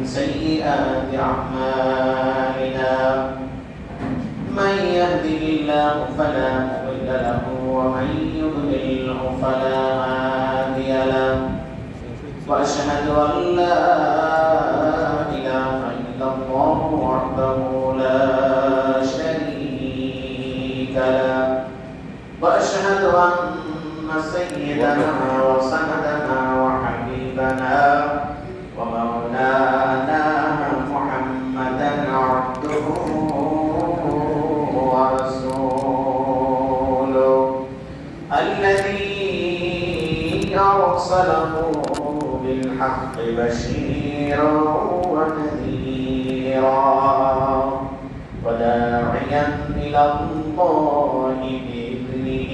سيئات أعمالنا من يهده الله فلا مضل له ومن يضلله فلا هادي له وأشهد أن لا إله إلا الله وحده لا شريك له وأشهد أن سيدنا وسندنا وحبيبنا ومولانا محمدا عبده ورسوله الذي أرسله بالحق بشيرا ونذيرا وداعيا إلى الله بإذنه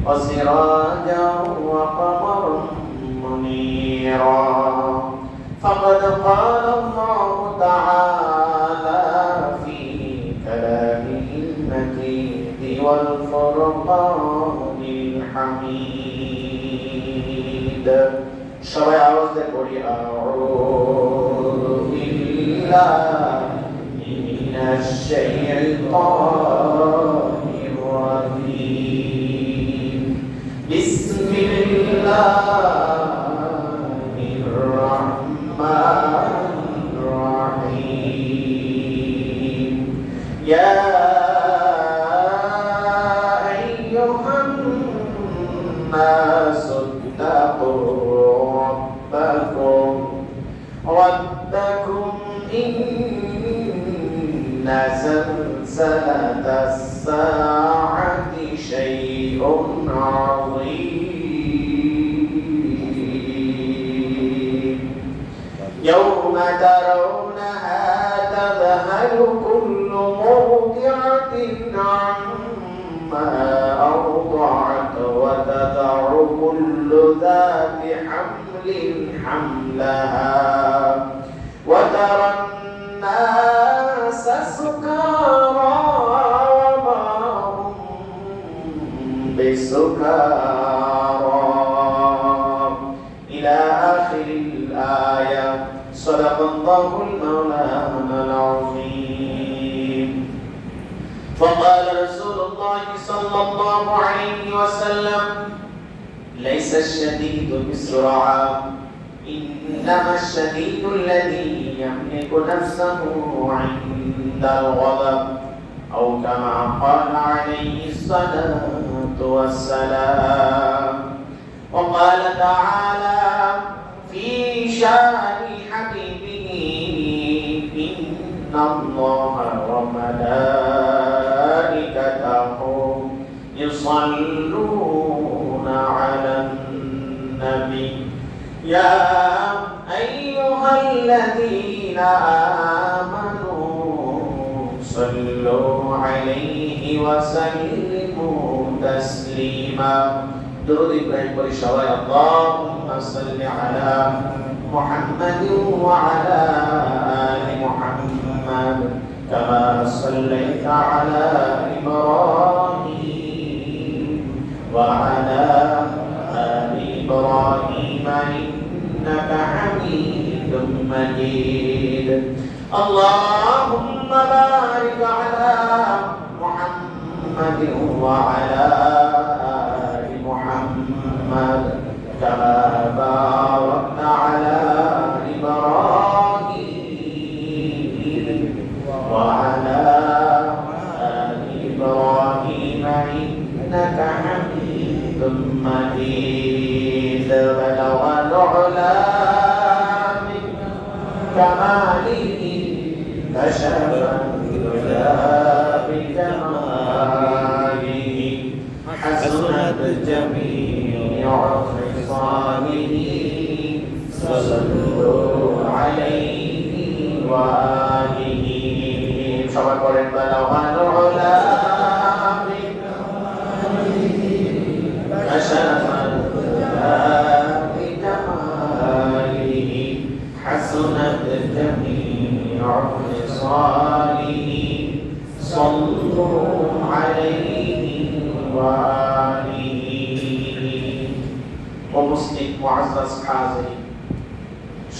وسراجا وقمرا منيرا فقد قال الله تعالى في كلامه المجيد والفرقان الحميد সবাই আওয়াজ দিয়ে পড়ি আউযু বিল্লাহি মিনাশ শাইতানির রাজীম বিসমিল্লাহির রাহমানির রাহিম ইয়া আইয়ুহান নাস ربكم إن زلزلة الساعة شيء عظيم يوم ترونها تذهل كل مرضعة عما أرضعت وتضع كل ذات حمل حملها وترى الناس سكارى وما هم بسكارى إلى آخر الآية صدق الله المولانا العظيم وقال رسول الله صلى الله عليه وسلم ليس الشديد بسرعة إنما الشديد الذي يملك نفسه عند الغضب أو كما قال عليه الصلاة والسلام وقال تعالى في شأن حبيبه إن الله وملائكته يصلون على النبي يا أيها الذين آمنوا صلوا عليه وسلموا تسليما درود إبراهيم والشوايا اللهم صل على محمد وعلى آل محمد كما صليت على إبراهيم وعلى آل إبراهيم إنك حميد مجيد اللهم بارك على محمد وعلى آل محمد كما باركت على إبراهيم وعلى آل إبراهيم إنك حميد مجيد بلغ العلا من كماله كشف الدجى بجماله حسنت جميع خصاله صلوا عليه وآله সবাই করেন بلغ العلا من كماله كشف الدجى بجماله حسنت جميع خصاله صلوا عليه وآله ومسلم معزز حاضرين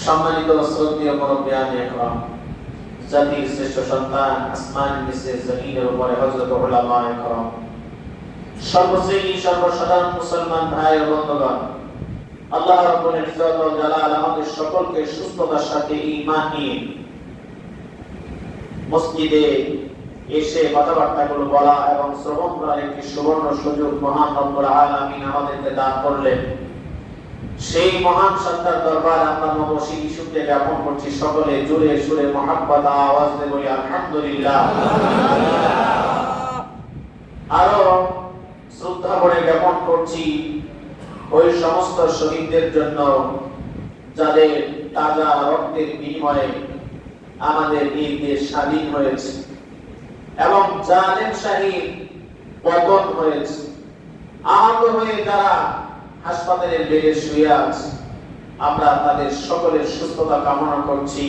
সম্মানিত শ্রদ্ধেয় মুরব্বিয়ান ইকরাম, জাতির শ্রেষ্ঠ সন্তান, আসমান নিচে জমিনের উপরে হযরত উলামা ইকরাম, সর্বশ্রেণী সর্বসাধারণ মুসলমান ভাই ও বন্ধুগণ, আল্লাহ রাব্বুল ইজ্জত ওয়াল জালাল আমাদের সকলকে সুস্থতার সাথে ঈমান নিয়ে মসজিদে এসে কথাবার্তাগুলো বলা এবং শ্রবণ করার একটি সুবর্ণ সুযোগ মহান রব্বুল আলামিন আমাদেরকে দান করলেন। সেই মহান সত্তার দরবারে আমরা নবশী শুকরিয়া জ্ঞাপন করছি। সকলে জোরে সুরে মহাব্বত আওয়াজ দিয়ে বলি আলহামদুলিল্লাহ। আরো শ্রদ্ধা ভরে জ্ঞাপন করছি ওই সমস্ত শহীদদের জন্য যাদের তাজা রক্তের বিনিময়ে আমাদের এই দেশ স্বাধীন হয়েছে এবং জালেম শাহীর পতন হয়েছে। আহত হয়ে যারা হাসপাতালের বেডে শুয়ে আছে, আমরা তাদের সকলের সুস্থতা কামনা করছি।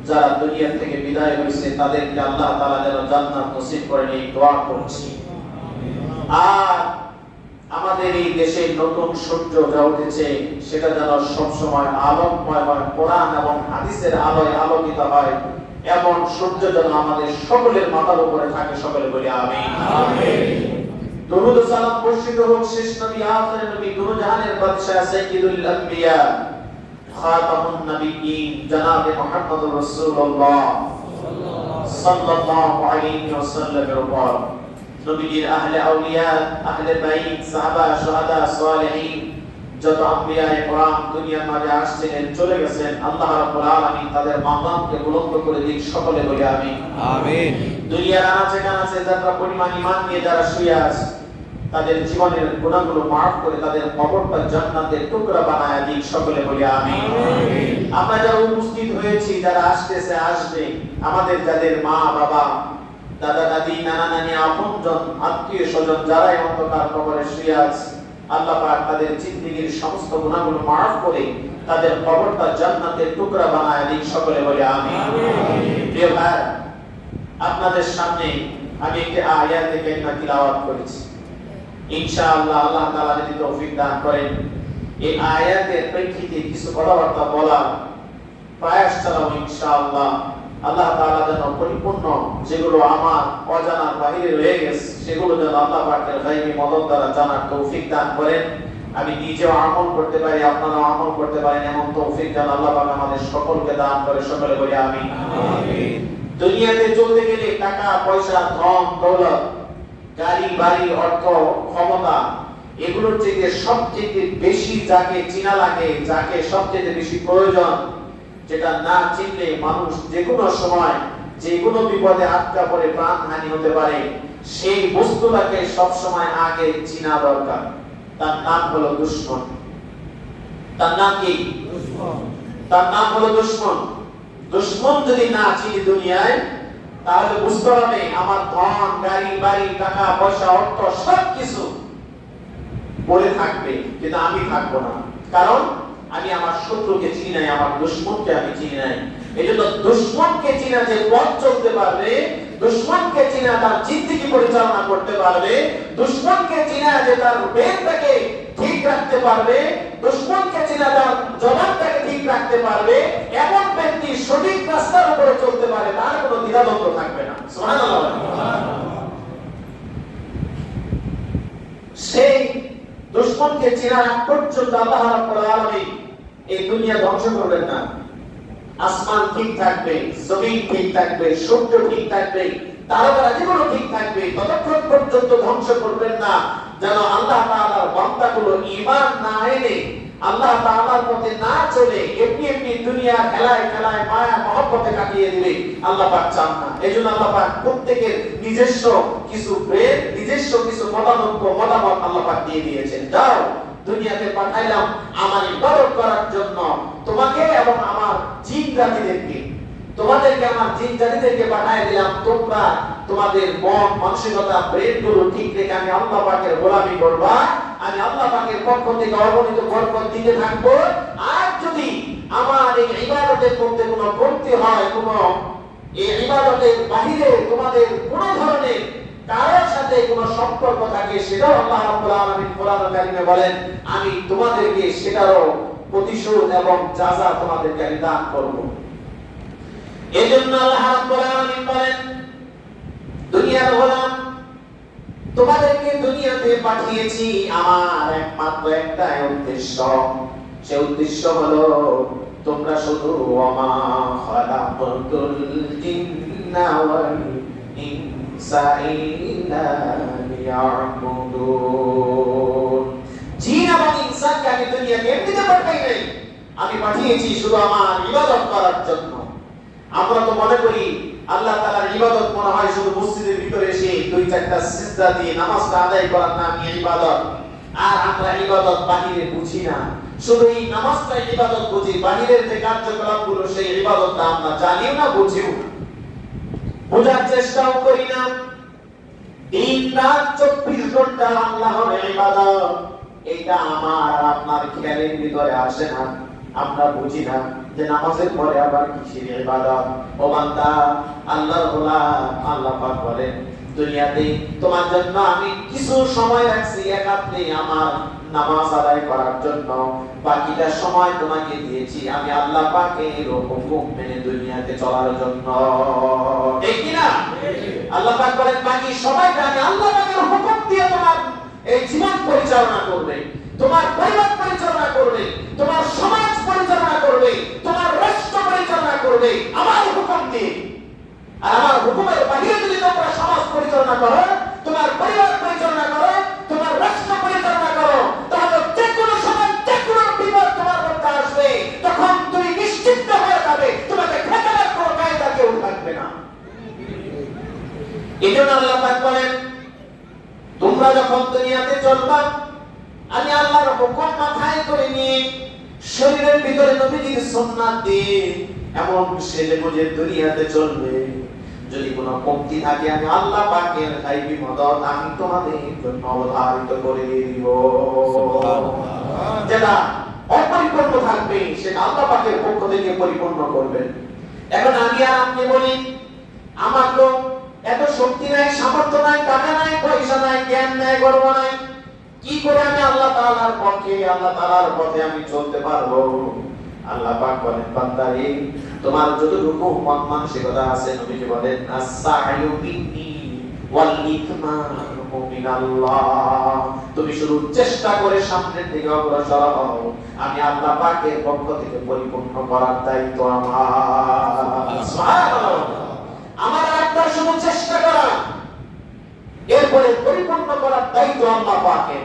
যারা দুনিয়া থেকে বিদায় হয়েছে তাদেরকে আল্লাহ তাআলা যেন জান্নাত নসিব করেন এই দোয়া করছি। আর আমাদের এই দেশে নতুন সূর্য যা উঠেছে সেটা যেন সবসময় আলোকময় হয়, কোরআন এবং হাদিসের আলোয় আলোকিত হয়, এমন সূর্য যেন আমাদের সকলের মাথার উপরে থাকে। সকলে বলি আমিন। দরুদ ও সালাম বর্ষিত হোক শেষ নবী আখির নবী দুনো জাহানের বাদশা সাইয়্যিদুল আম্বিয়া খাতামুন নবিয়্যিন জনাবে মুহাম্মদুর রাসূলুল্লাহ সাল্লাল্লাহু আলাইহি ওয়াসাল্লামের উপর নবীর আহলে আউলিয়া, আহলে বাইত, সাহাবা, শুহাদা, সালেহীন যত আম্বিয়া ইকরাম দুনিয়ার মাঝে আসছিলেন চলে গেছেন, আল্লাহ রাব্বুল আলামিন তাদের মাকামকে বুলন্দ করে দিক। সকলে বলি আমিন। আমিন। দুনিয়ার আনাচে কানাচে যারা পরিমাণ ঈমান নিয়ে যারা শুয়ে আছে তাদের জীবনের গুনাহগুলো maaf করে তাদের কবরটা জান্নাতের টুকরা বানায় দিক। সকলে বলি আমিন। আমিন। আমরা যারা উপস্থিত হয়েছি, যারা আসতেছে আসবে, আমাদের যাদের মা বাবা, দাদা দাদি, নানা নানি, আপনজন, আত্মীয় স্বজন যারা এই অন্ধকার কবরে শুয়ে আছে, আল্লাহ পাক তাদের জিন্দেগীর সমস্ত গুনাহগুলো maaf করে তাদের কবরটা জান্নাতের টুকরা বানায় দিক। সকলে বলি আমিন। প্রিয় ভাই, আপনাদের সামনে আমি একটি আয়াতে কারিমা তিলাওয়াত করেছি। ইনশাআল্লাহ আল্লাহ তাআলা যদি তৌফিক দান করেন এই আয়াতের প্রেক্ষিতে কিছু কথাবার্তা বলার প্রয়াস চালাবো ইনশাআল্লাহ। আল্লাহ তাআলা যেন পরিপূর্ণ যেগুলো আমার অজানার বাইরে রয়ে গেছে সেগুলো যেন আল্লাহ পাকের গায়বী মদদ দ্বারা জানার তৌফিক দান করেন। আমি নিজেও আমল করতে পারি, আপনারাও আমল করতে পারেন, এমন তৌফিক যেন আল্লাহ পাক আমাদের সকলকে দান করে। সকলে বলি আমিন। আমিন। দুনিয়াতে চলতে গেলে টাকা পয়সা, ধন দৌলত, গাড়ি বাড়ি, অর্থ, ক্ষমতা, এগুলোর থেকে সবচেয়ে বেশি যাকে চিনা লাগে, যাকে সবচেয়ে বেশি প্রয়োজন, যেটা না চিনলে মানুষ যে কোনো সময় যে কোনো বিপদে আটকা পড়ে প্রাণহানি হতে পারে, সেই বস্তুটাকে সব সময় আগে চিনা দরকার। তার নাম হলো দুশমন। তার নাম কি? দুশমন। তার নাম হলো দুশমন। দুশমন যদি না চিনি দুনিয়ায়, তাহলে বুঝতে হবে আমার ধন, গাড়ি বাড়ি, টাকা পয়সা, অর্থ সবকিছু পড়ে থাকবে, কিন্তু আমি থাকবো না। কারণ আমি আমার শত্রুকে চিনি নাই, আমার দুশমনকে আমি চিনি নাই। এজন্য দুশমনকে চিনা যে পথ চলতে পারবে, দুশমনকে চিনা তার জিন্দেগি পরিচালনা করতে পারবে, দুশমনকে চিনা যে তার ব্রেনটাকে ঠিক রাখতে পারবে, দুশমনকে চিনা তার জবানটাকে ঠিক রাখতে পারবে, এমন ব্যক্তি সঠিক রাস্তার উপরে চলতে পারে, তার কোনো দ্বিধাদ্বন্দ্ব থাকবে না। সুবহানাল্লাহ। সেই দুশমনকে চিনার আগ পর্যন্ত আল্লাহ রাব্বুল আলামিন এই দুনিয়া ধ্বংস করবেন না। আসমান ঠিক থাকবে, জমিন ঠিক থাকবে, সূর্য ঠিক থাকবে, তারারা যেগুলো ঠিক থাকবে, ততক্ষণ পর্যন্ত ধ্বংস করবেন না যেন আল্লাহ তাআলার বান্দাগুলো ঈমান না এনে, আল্লাহ তাআলার পথে না চলে এমনি এমনি দুনিয়া খেলায় খেলায় মায়া মহব্বতে কাটিয়ে দিবে। আল্লাহ পাক চান না। এজন্য আল্লাহ পাক প্রত্যেকের নিজস্ব কিছু ব্রেন, নিজস্ব কিছু মতামত আল্লাহ পাক দিয়ে দিয়েছেন। যাও, দুনিয়াতে পাঠাইলাম আমার ইবাদত করার জন্য তোমাকে এবং আমার জিন জাতিদেরকে, তোমাদেরকে আমার জিন জাতিদেরকে পাঠিয়ে দিলাম। তোমরা তোমাদের মন মানসিকতা ব্রেনগুলো ঠিক রেখে আমি আল্লাহ পাকের গোলামি করবা, আমি আল্লাহ পাকের পক্ষ থেকে অগণিত বরকত দিতে থাকবো। আর যদি আমার এই ইবাদতের মধ্যে কোনো কমতি হয়, কোনো এই ইবাদতের বাহিরে তোমাদের কোন ধরনের কারোর সাথে কোনো সম্পর্ক থাকে, সেটাও আল্লাহ রাব্বুল আলামিন কোরআন কারীমে বলেন আমি তোমাদেরকে সেটারও প্রতিশোধ এবং যাজা তোমাদেরকে আমি দান করব। এজন্য আল্লাহ রাব্বুল আলামিন বলেন, দুনিয়ার গোলাম, তোমাদেরকে দুনিয়াতে পাঠিয়েছি আমার একমাত্র একটাই উদ্দেশ্য। সে উদ্দেশ্য হলো তোমরা শুধু ওয়ামা খালাকাতুল জিন্না ওয়াল ইনসা ইল্লা লিয়াবুদুন। জিন এবং ইনসানকে আমি দুনিয়াতে এমনিতে পাঠাই নাই, আমি পাঠিয়েছি শুধু আমার ইবাদত করার জন্য। আমরা তো মনে করি আল্লাহ তাআলার ইবাদত মনে হয় শুধু মসজিদের ভিতরে এসে দুই চারটা সিজদা দিয়ে নামাজটা আদায় করার নামই ইবাদত। আর আমরা ইবাদত বাহিরে বুঝি না, শুধু এই নামাজটাই ইবাদত বুঝি, বাহিরের যে কার্যকলাপগুলো সেই ইবাদতটা আমরা জানিও না, বুঝিও না, বোঝার চেষ্টাও করি না। দিন রাত 24 ঘন্টা আল্লাহর ইবাদত, এটা আমার আপনার খেয়ালের ভিতরে আসে না, আমরা বুঝি না যে নামাজের পরে আবার কিসের ইবাদত। ও বান্দা, আল্লাহর গোলাম, আল্লাহ পাক বলেন, দুনিয়াতে তোমার জন্য আমি কিছু সময় রাখছি একান্তে আমার নামাজ আদায় করার জন্য, বাকিটা সময় তোমাকে দিয়েছি আমি আল্লাহ পাকের হুকুম মেনে দুনিয়াতে চলার জন্য। ঠিক কি না? আল্লাহ পাক বলেন, বাকি সময়টা আমি আল্লাহ পাকের হুকুম দিয়ে তোমার এই জীবন পরিচালনা করবে, তোমার পরিবার পরিচালনা করবে, তোমার সমাজ পরিচালনা করবে, তোমার রাষ্ট্র পরিচালনা করবে আমার হুকুম দিয়ে। আর আমার হুকুমের বাইরে যদি তোমরা সমাজ পরিচালনা করো, তোমার পরিবার পরিচালনা করো, তোমার রাষ্ট্র পরিচালনা করো, তাহলে যে কোনো সময় যে কোনো বিপদ তোমার মধ্যে আসবে, তখন তুমি নিশ্চিন্ত হয়ে যাবে তোমাকে ঠেকানোর কোনো কায়দা কেউ থাকবে না। এজন্য আল্লাহ পাক বলেন, তোমরা যখন দুনিয়াতে চলবা, আমি আল্লাহর হুকুম মাথায় করে নিয়ে শরীরের ভিতরে নবীজির সুন্নাত দিয়ে এমন সেজে গুজে দুনিয়াতে চলবে, যদি কোনো কমতি থাকে আমি আল্লাহ পাকের গায়বী মদত আমি তোমাদের জন্য অবধারিত করে দিব। যেটা অপরিপূর্ণ থাকবে সেটা আল্লাহ পাকের পক্ষ থেকে পরিপূর্ণ করবেন। এখন আমি আর আপনি বলি, আমার তো এত শক্তি নাই, সামর্থ্য নাই, টাকা নাই, পয়সা নাই, জ্ঞান নাই, গর্ব নাই, কি করে আমি আল্লাহ তাআলার পক্ষে আল্লাহ তাআলার পথে আমি চলতে পারবো? আল্লাহ পাক বলেন, বান্দারে, তোমার যতটুকু মন মানসিকতা আছে, নবীজি বলেন, আস-সা'য়ু মিন্নি ওয়াল ইকমালু মিনাল্লাহ, তুমি শুধু চেষ্টা করে সামনের দিকে অগ্রসর হও, আমি আল্লাহ পাকের পক্ষ থেকে পরিপূর্ণ করার দায়িত্ব আমার। সুবহানাল্লাহ। আমার একটা শুধু চেষ্টা করা, এরপরে পরিপূর্ণ করার দায়িত্ব আল্লাহ পাকের।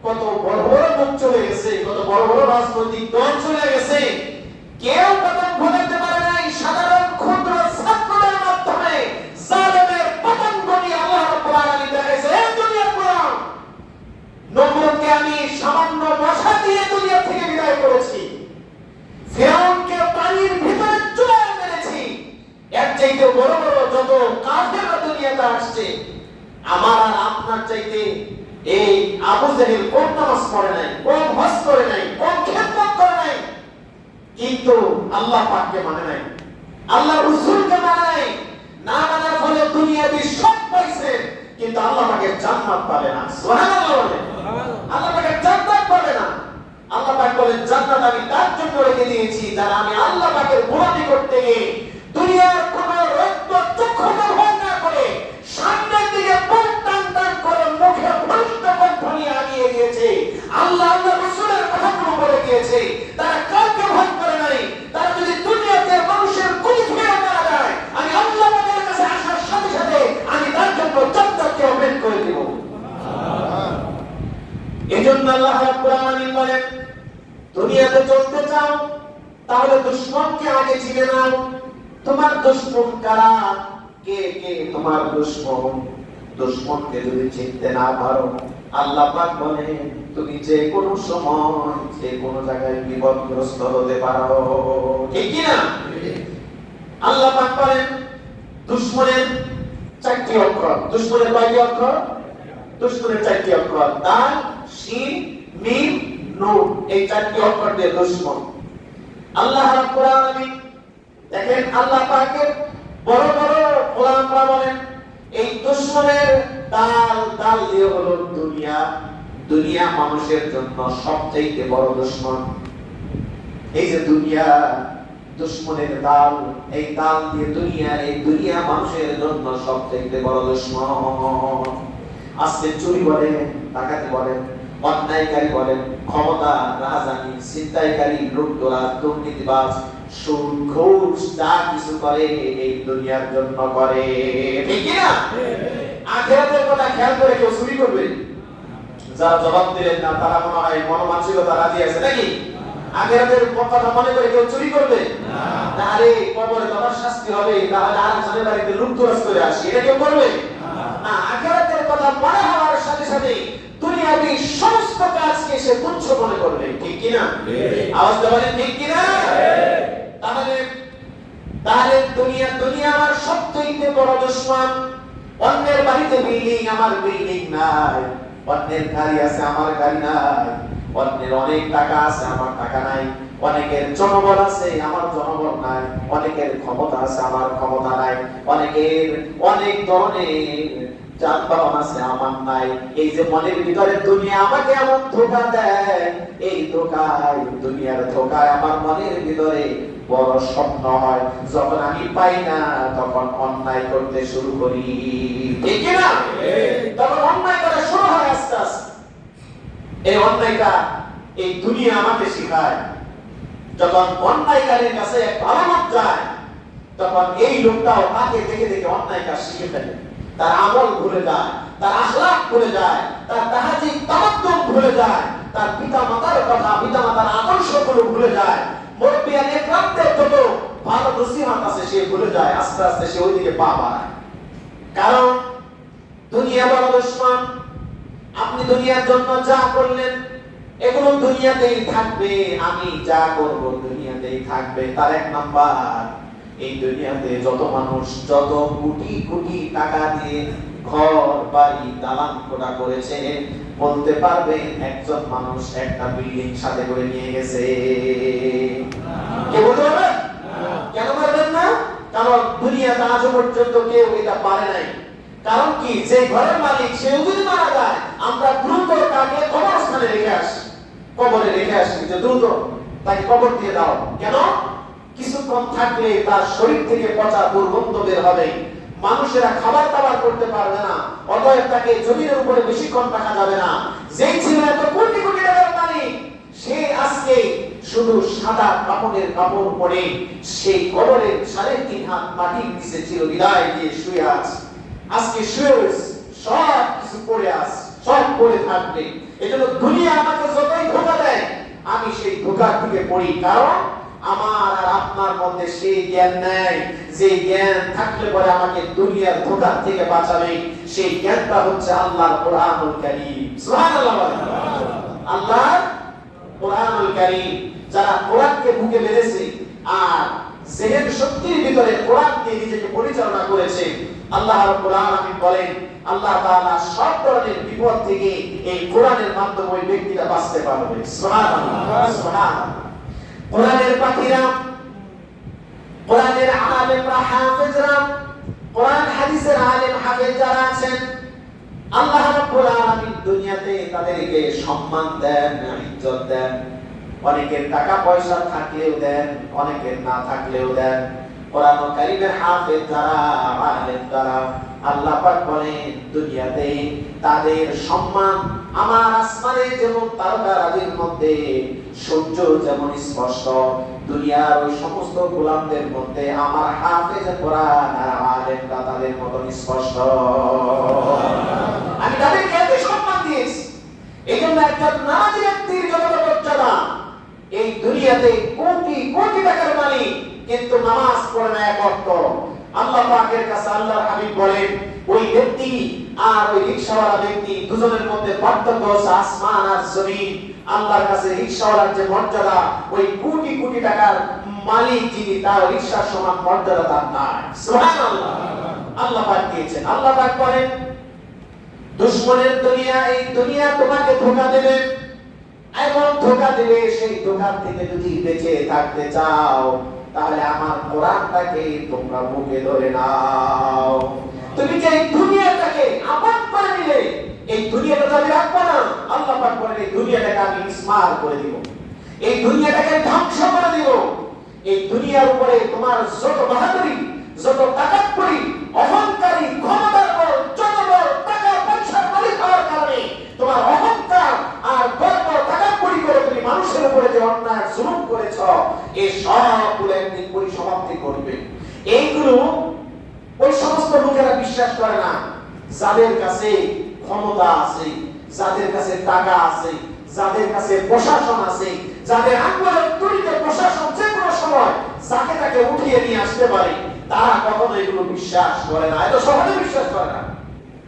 কত বড় বড় লোক চলে গেছে, কত বড় বড় রাজনৈতিক দল চলে গেছে, কেউ পতন ঘটাতে পারে নাই। সাধারণ ক্ষুদ্র ছাত্রদের মাধ্যমে জালেমের পতন ঘটিয়ে আল্লাহ রাব্বুল আলামিন দেখাইছে, এই দুনিয়ার গোলাম, নমরুদকে আমি সামান্য মশা দিয়ে দুনিয়া থেকে বিদায় করেছি, ফিরআউনকে পানির ভিতরে চুলায় মেরেছি, এর চাইতে বড় বড় যত কাফেররা দুনিয়াতে আসছে, আমার আর আপনার চাইতে এই আবু জাহেল কোন নামাজ পড়ে নাই, কোন হজ করে নাই, কোন খেদমত করে নাই, কিন্তু আল্লাহ পাককে মানে নাই, আল্লাহ রাসূলকে মানে নাই। না মানার ফলে দুনিয়াবি সব পাইছে, কিন্তু আল্লাহ পাকের জান্নাত পাবে না। সুবহানাল্লাহ বলেন। আল্লাহ পাকের জান্নাত পাবে না। আল্লাহ পাক বলেন, জান্নাত আমি তার জন্য রেখে দিয়েছি যারা আমি আল্লাহ পাকের গোলামি করতে গিয়ে দুনিয়ার কোন রক্ত চক্ষু ব্যবহার না করে সামনের দিকে বুক টান টান করে মুখে ভ্রষ্ট কণ্ঠ নিয়ে আগিয়ে গিয়েছে, আল্লাহ আল্লাহ রাসূলের কথাগুলো বলে গিয়েছে, তারা কাউকে ভয় করে নাই। তারা যদি দুনিয়াতে মানুষের গুলি খেয়ে মারা যায়, আমি আল্লাহ পাকের কাছে আসার সাথে সাথে আমি তার জন্য জান্নাতকে ওপেন করে দেব। এজন্য আল্লাহ রাব্বুল আলামিন বলেন, দুনিয়াতে চলতে চাও তাহলে দুশমনকে আগে চিনে নাও। তোমার দুশমন কারা, কে কে তোমার দুশমন? দুশমনকে যদি চিনতে না পারো, আল্লাহ পাক বলেন তুমি যে কোনো সময় যে কোনো জায়গায় বিপদগ্রস্ত হতে পারো। ঠিক কি না? আল্লাহ পাক বলেন দুশমনের 4টি অক্ষর। দুশমনের কয়টি অক্ষর? দুশমনের 4টি অক্ষর, দাল, শিন, মিম, নুন, এই 4টি অক্ষর দিয়ে দুশমন। আল্লাহ রাব্বুল আলামিন দেখেন, আল্লাহ পাকের বড় বড় গোলামরা বলেন এই দুশমনের দাল দিয়ে হলো দুনিয়া, দুনিয়া মানুষের জন্য সবচেয়ে বড় দুশমন। এই যে দুনিয়া দুশমনের দাল, এই দাল দিয়ে দুনিয়া, এই দুনিয়া মানুষের জন্য সবচেয়ে বড় দুশমন। আজকে চুরি বলেন, ডাকাতি বলেন, অন্যায়কারী বলেন, ক্ষমতা রাজধানী, ছিনতাইকারী, লুটতরাজ, দুর্নীতিবাজ, সুদ ঘুষ যা কিছু করে এই দুনিয়ার জন্য করে, ঠিক কি না? আখিরাতের কথা খেয়াল করে কেউ চুরি করবে? যারা জবাব দিলেন না তারা মনে হয় মনোমানসিকতা রাজি আছে নাকি? আখিরাতের কথা মনে করে কেউ চুরি করবে না? আরে কবরে তোমার শাস্তি হবে, তাহলে আরেকজনের বাড়িতে লুটতরাজ করে আসি, এটা কেউ করবে না? আখিরাতের কথা মনে হওয়ার সাথে সাথে দুনিয়াবি সমস্ত কাজকে সে তুচ্ছ মনে করবে, ঠিক কি না? আওয়াজ দেবেন ঠিক কি না? তাহলে দুনিয়া আমার সবচেয়ে বড় দুশমন। অন্যের বাড়িতে বিল্ডিং, আমার বিল্ডিং নাই। অন্যের গাড়ি আছে, আমার গাড়ি নাই। অন্যের অনেক টাকা আছে, আমার টাকা নাই। অনেকের জনবল আছে, আমার জনবল নাই। অনেকের ক্ষমতা আছে, আমার ক্ষমতা নাই। অনেকের অনেক ধরনের যানবাহন আছে, আমার নাই। এই যে মনের ভিতরে দুনিয়া আমাকে এমন ধোঁকা দেয়, এই ধোঁকায়, দুনিয়ার ধোঁকায় আমার মনের ভিতরে বড় স্বপ্ন হয়। যখন আমি পাই না তখন অন্যায় করতে শুরু করি, ঠিক না? তখন অন্যায় করা শুরু হয় আস্তে আস্তে। এই অন্যায়টা এই দুনিয়া আমাকে শেখায়। যখন অন্যায়কারীর কাছে একটা আলামত যায়, তখন এই লোকটাও তাকে দেখে দেখে অন্যায় কাজ শিখে ফেলে। তার আমল ভুলে যায়, তার আখলাক ভুলে যায়, তার তাহাজ্জুদ তামাদ্দুন ভুলে যায়, তার পিতামাতার কথা, পিতামাতার আদর্শগুলো ভুলে যায়। মুরব্বিয়ান একরামদের যত ভালো নসিহত আছে সে ভুলে যায়। আস্তে আস্তে সে ওইদিকে পা বাড়ায়। কারণ দুনিয়া বড় দুশমন। আপনি দুনিয়ার জন্য যা করলেন এগুলো দুনিয়াতেই থাকবে। আমি যা করব দুনিয়াতেই থাকবে। তার এক নাম্বার, এই দুনিয়াতে যত মানুষ যত কোটি কোটি টাকা দিয়ে ঘর বাড়ি দালান কোঠা করেছে, বলতে পারবেন একজন মানুষ একটা বিল্ডিং সাথে করে নিয়ে গেছে? কে বলতে পারবেন? কেন পারবেন না? কারণ দুনিয়াতে আজ পর্যন্ত কেউ এটা পারে নাই। কারণ কি, যে ঘরের মালিক সে যদি মারা যায়, আমরা দ্রুত তাকে কবরস্থানে রেখে আসি, কবরে রেখে আসি, যে দ্রুত তাকে কবর দিয়ে দাও। কেন? কিছুক্ষণ থাকলে তার শরীর থেকে পচা দুর্গন্ধ বের হবে, মানুষেরা খাবার দাবার করতে পারবে না, অতএব তাকে জমিনের উপরে বেশিক্ষণ রাখা যাবে না। যেই ছিল এত কোটি কোটি টাকার মালিক, সে আজকে শুধু সাদা কাপড়ের কাপড় পরে সেই কবরের 3.5 হাত মাটির নিচে চির বিদায় দিয়ে শুয়ে আছে। আজকে শুয়ে সব কিছু পড়ে আছে, সব পড়ে থাকবে। এজন্য দুনিয়া আমাকে যতই ধোঁকা দেয়, আমি সেই ধোঁকার দিকে পড়ি। কারণ আমার আর আপনার মধ্যে সেই জ্ঞান নাই, যে জ্ঞান থাকলে পরে আমাকে দুনিয়ার ধোঁকা থেকে বাঁচাবে। সেই জ্ঞানটা হচ্ছে আল্লাহর কোরআনুল কারীম। সুবহানাল্লাহ। আল্লাহর কোরআনুল কারীম। যারা কোরআনকে বুকে বেঁধেছে আর জেহেন শক্তির ভিতরে কোরআন দিয়ে নিজেকে পরিচালনা করেছে, আল্লাহ রাব্বুল আলামিন বলেন আল্লাহ তাআলা সব ধরনের বিপদ থেকে এই কোরআনের মাধ্যমে ওই ব্যক্তিটা বাঁচতে পারবে। সুবহানাল্লাহ, সুবহানাল্লাহ। কোরআনের পাখিরা, কোরআনের আলেমরা, হাফেজরা, কোরআন হাদিসের আলেম হাফেজ যারা আছেন, আল্লাহ রাব্বুল আলামিন দুনিয়াতে তাদেরকে সম্মান দেন, ইজ্জত দেন। অনেকের টাকা পয়সা থাকলেও দেন, অনেকের না থাকলেও দেন। কোরআন কারীমের হাফেজ যারা, আলেম যারা, আল্লাহ পাক বলেন দুনিয়াতে তাদের সম্মান আমার আসমানে যেমন তারকারাজির মধ্যে সূর্য যেমন স্পষ্ট, দুনিয়ার ওই সমস্ত গোলামদের মধ্যে আমার হাফেজ কোরআন আর আলেমরা তাদের মতন স্পষ্ট। আমি তাদেরকে এত সম্মান দিয়েছি। এই জন্য একজন নামাজি ব্যক্তির যতটা মর্যাদা, এই দুনিয়াতে কোটি কোটি টাকার মালিক কিন্তু নামাজ পড়ে না এক ওয়াক্ত। আল্লাহ পাকের কাছে আল্লাহর হাবিব বলেন ওই ব্যক্তি আর ওই রিকশাওয়ালা ব্যক্তি দুজনের মধ্যে পার্থক্য হচ্ছে আসমান আর জমিন। আল্লাহর কাছে রিকশাওয়ালার যে মর্যাদা, ওই কোটি কোটি টাকার মালিক যিনি, তার রিকশার সমান মর্যাদা তার নাই। সুবহানাল্লাহ। আল্লাহ পাক দিয়েছেন। আল্লাহ পাক বলেন দুশমনের দুনিয়া, এই দুনিয়া তোমাকে ধোঁকা দেবে, এমন ধোঁকা দেবে, সেই ধোঁকা থেকে যদি বেঁচে থাকতে চাও তাহলে আমার কোরআনটাকে তোমরা বুকে ধরে নাও। তুমি যে দুনিয়াটাকে আপন করে নিলে, এই দুনিয়াটা তো আমি রাখবো না। আল্লাহ পাক বলেন এই দুনিয়াটাকে আমি ইসমার করে দিব, এই দুনিয়াটাকে ধ্বংস করে দিব। এই দুনিয়ার উপরে তোমার যত বাহাদুরি, যত তাকাব্বুরি, অহংকারী, ক্ষমতার বল, যত বল, টাকা পয়সার মালিক হওয়ার কারণে তোমার অহংকার আর গর্ব, তাকাব্বুরি করে তুমি মানুষের উপরে যে অন্যায় জুলুম করেছ, এই সবগুলো একদিন পরিসমাপ্তি করবে। এইগুলো ওই সমস্ত লোকেরা বিশ্বাস করে না যাদের কাছে ক্ষমতা আছে, যাদের কাছে টাকা আছে, যাদের কাছে প্রশাসন আছে, যাদের আঙ্গুলের তুলিতে প্রশাসন যে কোনো সময় যাকে তাকে উঠিয়ে নিয়ে আসতে পারে, তারা কখনো এগুলো বিশ্বাস করে না, এত সহজে বিশ্বাস করে না।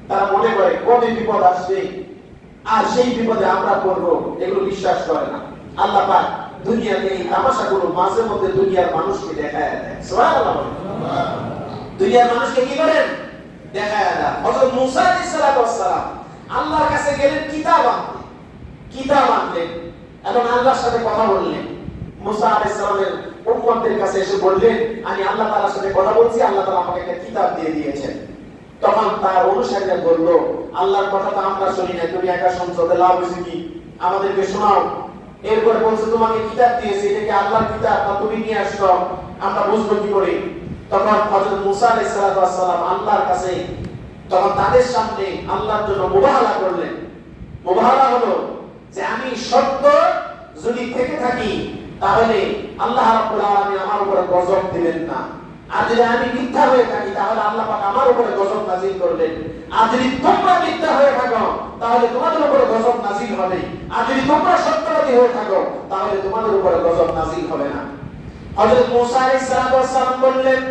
তারা মনে করে কবে বিপদ আসবে আর সেই বিপদে আমরা পড়বো, এগুলো বিশ্বাস করে না। আল্লাহ পাক দুনিয়াতে এই তামাশাগুলো মাঝে মধ্যে দুনিয়ার মানুষকে দেখায় দেয়। সুবহানাল্লাহ। দুনিয়ার মানুষকে কি করেন? দেখায় দেয়। হযরত মুসা আলাইহিস সালাম আল্লাহর কাছে গেলেন কিতাব আনলেন এবং আল্লাহর সাথে কথা বললেন। মুসা আলাইহিস সালামের উম্মতদের কাছে এসে বললেন, আমি আল্লাহ তাআলার সাথে কথা বলছি, আল্লাহ তাআলা আমাকে একটা কিতাব দিয়ে দিয়েছেন। তখন তার অনুসারীরা বলল, আল্লাহর কথা তো আমরা শুনি না, তুমি একা শুনছো, তাহলে লাভ হইছে কি? আমাদেরকে শোনাও। এরপর বলছে, তোমাকে কিতাব দিয়েছি, এটা কি আল্লাহর কিতাব না তুমি নিয়ে আসছো, আমরা বুঝবো কি করে? তখন হযরত মুসা আলাইহিস সালাম আল্লাহর কাছে তখন তাদের সামনে আল্লাহর জন্য মুবাহালা করলেন। মুবাহালা হলো যে আমি সত্য যদি থেকে থাকি তাহলে আল্লাহ রাব্বুল আলামিন আমার উপরে গজব দিবেন না, আর যদি আমি মিথ্যা হয়ে থাকি তাহলে আল্লাহ পাক আমার উপরে গজব নাযিল করবেন। আর যদি তোমরা মিথ্যা হয়ে থাকো তাহলে তোমাদের উপরে গজব নাযিল হবে, আর যদি তোমরা সত্যবাদী হয়ে থাকো তাহলে তোমাদের উপরে গজব নাযিল হবে না। হযরত মুসা আলাইহিস সালাম বললেন,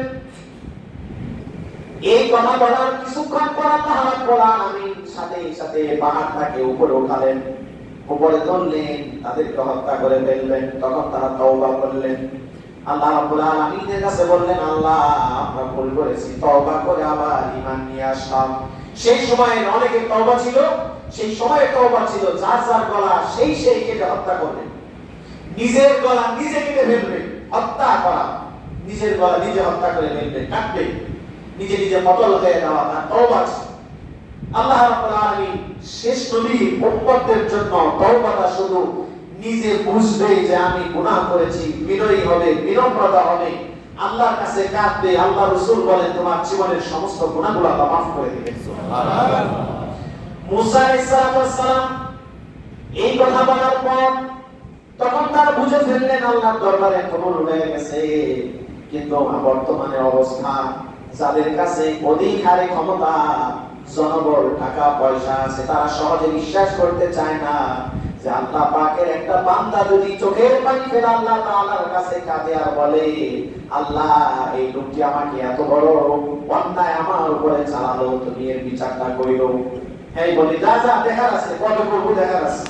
এই কথা বলার কিছুক্ষণ পর আল্লাহ রাব্বুল আলামিন সাথে সাথে পাহাড়টাকে উপরে উঠালেন, উপরে তুললেন, তাদেরকে হত্যা করে ফেললেন। তখন তারা তওবা করলেন, আল্লাহ রাব্বুল আলামিনের কাছে বললেন, আল্লাহ আমরা ভুল করেছি, তওবা করে আবার ঈমান নিয়ে আসলাম। সেই সময়ে অনেকের তওবা ছিল, সেই সময়ে তওবা ছিল যার যার গলা সেই কেটে হত্যা করবে, নিজের গলা নিজে কেটে ফেলবে, হত্যা করা, নিজের গলা নিজে হত্যা করে ফেলবে, কাটবে, নিজে নিজে কতল হয়ে যাওয়া, তার তওবা ছিল। আল্লাহ রাব্বুল আলামিন শেষ নবীর উম্মতদের জন্য তওবাটা শুধু নিজে বুঝবে যে আমি গুনাহ করেছি, বিনয়ী হবে, বিনম্রতা হবে, আল্লাহর কাছে কাঁদবে। আল্লাহ রাসূল বলেন তোমার জীবনের সমস্ত গুনাহগুলো আল্লাহ মাফ করে দিবেন। সুবহানাল্লাহ। মুসা আলাইহিস সালাম এই কথা বলার পর তখন তারা বুঝে ফেললেন আল্লাহর দরবারে কবুল হয়ে গেছে। কিন্তু বর্তমানে অবস্থা, যাদের কাছে অধিক হারে ক্ষমতা, জনবল, টাকা পয়সা আছে, তারা সহজে বিশ্বাস করতে চায় না যে আল্লাহ পাকের একটা বান্দা যদি চোখের পানি ফেলে আল্লাহ তাআলার কাছে কাঁদে আর বলে, আল্লাহ এই লোকটি আমাকে এত বড় অন্যায় আমার উপরে চালালো, তুমি এর বিচারটা করিও। এই বলি যা যা দেখার আছে, কত করব দেখার আছে।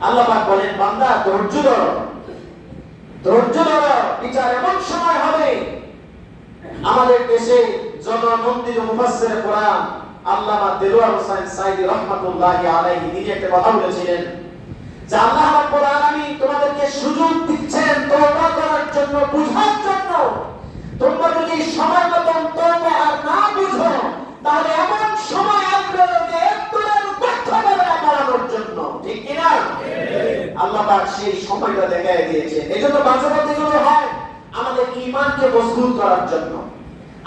আল্লাহ পাক বলেন, বান্দা ধৈর্য ধরো, ধৈর্য ধরো, বিচার এমন সময় হবে। আমাদের দেশে জননন্দিত মুফাসসির কোরআন আল্লামা দেলোয়ার হোসেন সাইদি রাহমাতুল্লাহি আলাইহি তিনি একটা কথা বলেছিলেন যে আল্লাহ রাব্বুল আলামিন তোমাদেরকে সুযোগ দিচ্ছেন তওবা করার জন্য, বুঝার জন্য। তোমরা যদি সময় মতো তওবা আর না বুঝো তাহলে এমন সময় আসবে যে একদলের ব্যর্থভাবে বাড়ানোর জন্য, ঠিক কি না? আল্লাহ পাক সেই সময়টা দেখায় দিয়েছে। এজন্য মাঝে মধ্যে যেগুলো হয় আমাদের ঈমানকে মজবুত করার জন্য,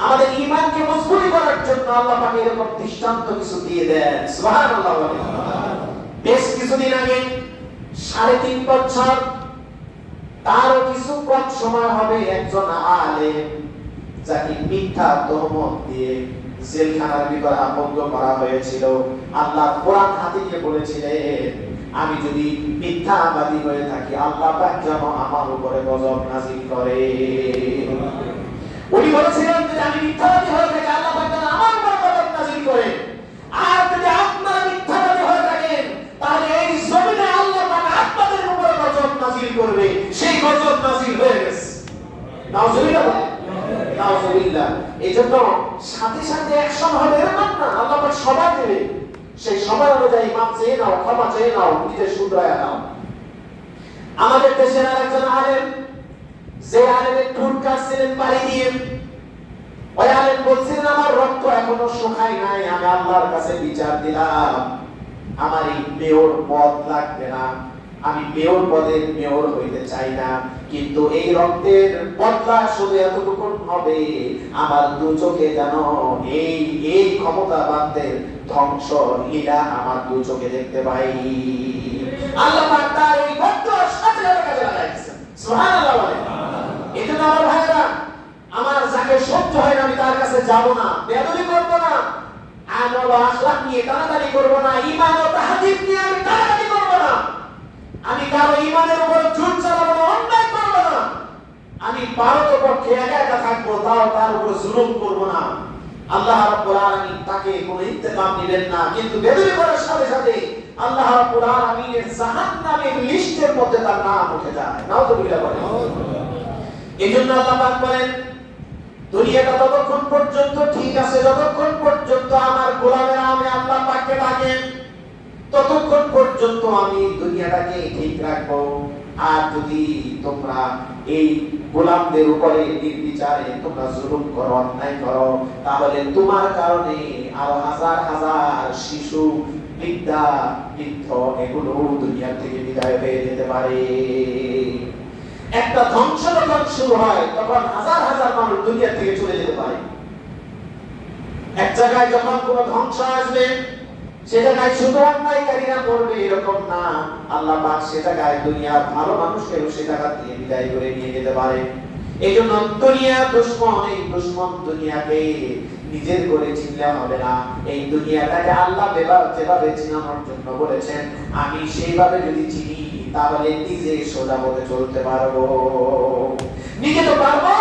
আমাদের ঈমানকে মজবুত করার জন্য আল্লাহ পাক এরকম দৃষ্টান্ত কিছু দিয়ে দেন। সুবহানাল্লাহ। বেশ কিছুদিন আগে 3.5 বছর তারও কিছু কম সময় হবে একজন আলেম যাকে মিথ্যা তহমত দিয়ে জেলখানার ভিতরে আবদ্ধ করা হয়েছিল। আল্লাহ কোরআন হাতে নিয়ে বলেছিলেন, আমি যদি মিথ্যাবাদী হয়ে থাকি আল্লাহ পাক যেন আমার উপরে গজব নাযিল করে। উনি বলেছিলেন যে আমি মিথ্যাবাদী হয়ে থাকি আল্লাহ পাক যেন আমার উপরে গজব নাযিল করে। আর যদি আপনারা মিথ্যাবাদী হয়ে থাকেন তাহলে এই জমিনে আল্লাহ পাক আপনাদের উপরে গজব নাযিল করবে। সেই গজব নাযিল হয়ে গেছে। নাউজুবিল্লাহ, নাউজুবিল্লাহ। এইজন্য সাথে সাথে অ্যাকশন হবে এরকম না, আল্লাহ পাক সবাই দেবে। সেই সময় অনুযায়ী মাপ চেয়ে নাও, ক্ষমা চেয়ে নাও, নিজের শুধরায় নাও। আমাদের দেশের আরেকজন আলেম, যে আলেমের ঠোঁট কাটছিলেন পানি দিয়ে, ওই আলেম বলছিলেন আমার রক্ত এখনো শুকায় নাই, আমি আল্লাহর কাছে বিচার দিলাম আমার এই মেয়র পদ লাগবে না, আমি মেয়র পদের মেয়র হইতে চাই না, কিন্তু এই রক্তের বদলা শুধু এতটুকু হবে, আমার দু চোখে যেন এই এই ক্ষমতাবানদের ধ্বংস লীলা আমার দু চোখে দেখতে পাই। আল্লাহ পাক তার এই বদলার সাথে সাথে কাজে লাগাইছেন। সুবহানাল্লাহ বলেন। এজন্য আমার ভাইরা, আমার যাকে সহ্য হয় না আমি তার কাছে যাব না, বেয়াদবি করব না, আমল ও আখলাক নিয়ে টানাটানি করব না, ঈমান ও তাহদীদ নিয়ে আমি টানাটানি করব না, আমি কারো ঈমানের উপর জোর চালাবো না, অন্যায় করব না, আমি পারতপক্ষে একা একা থাকবো, তাও তার উপর জুলুম করব না। আল্লাহ রাব্বুল আলামিন তাকে কোনো ইন্তেকাম দিবেন না, কিন্তু বেদবি করার সাথে সাথে আল্লাহ রাব্বুল আলামিনের জাহান্নামের লিস্টের মধ্যে তার নাম উঠে যায়। নাউযুবিল্লাহ বলেন। এজন্য আল্লাহ পাক বলেন, দুনিয়াটা ততক্ষণ পর্যন্ত ঠিক আছে যতক্ষণ পর্যন্ত আমার গোলামেরা আমি আল্লাহ পাককে ডাকে, ততক্ষণ পর্যন্ত আমি দুনিয়াটাকে ঠিক রাখবো। আর যদি তোমরা এই গোলামদের উপরে নির্বিচারে তোমরা জুলুম করো, অন্যায় করো, তাহলে তোমার কারণে আরো হাজার হাজার শিশু, বৃদ্ধা, বৃদ্ধ এগুলো দুনিয়া থেকে বিদায় হয়ে যেতে পারে। একটা ধ্বংস যখন শুরু হয় তখন হাজার হাজার মানুষ দুনিয়া থেকে চলে যেতে পারে। এক জায়গায় যখন কোনো ধ্বংস আসবে সে জায়গায় শুধু অন্যায়কারীরা পড়বে এরকম না, আল্লাহ পাক সে জায়গায় দুনিয়ার ভালো মানুষকেও সে জায়গা থেকে বিদায় করে নিয়ে যেতে পারে। এই জন্য দুনিয়া দুশ্মন, এই দুশ্মন দুনিয়াকে নিজের করে চিনলে হবে না, এই দুনিয়াটাকে আল্লাহ যেভাবে চিনানোর জন্য বলেছেন আমি সেইভাবে যদি চিনি তাহলে নিজে সোজা পথে চলতে পারবো। নিজে তো পারবো,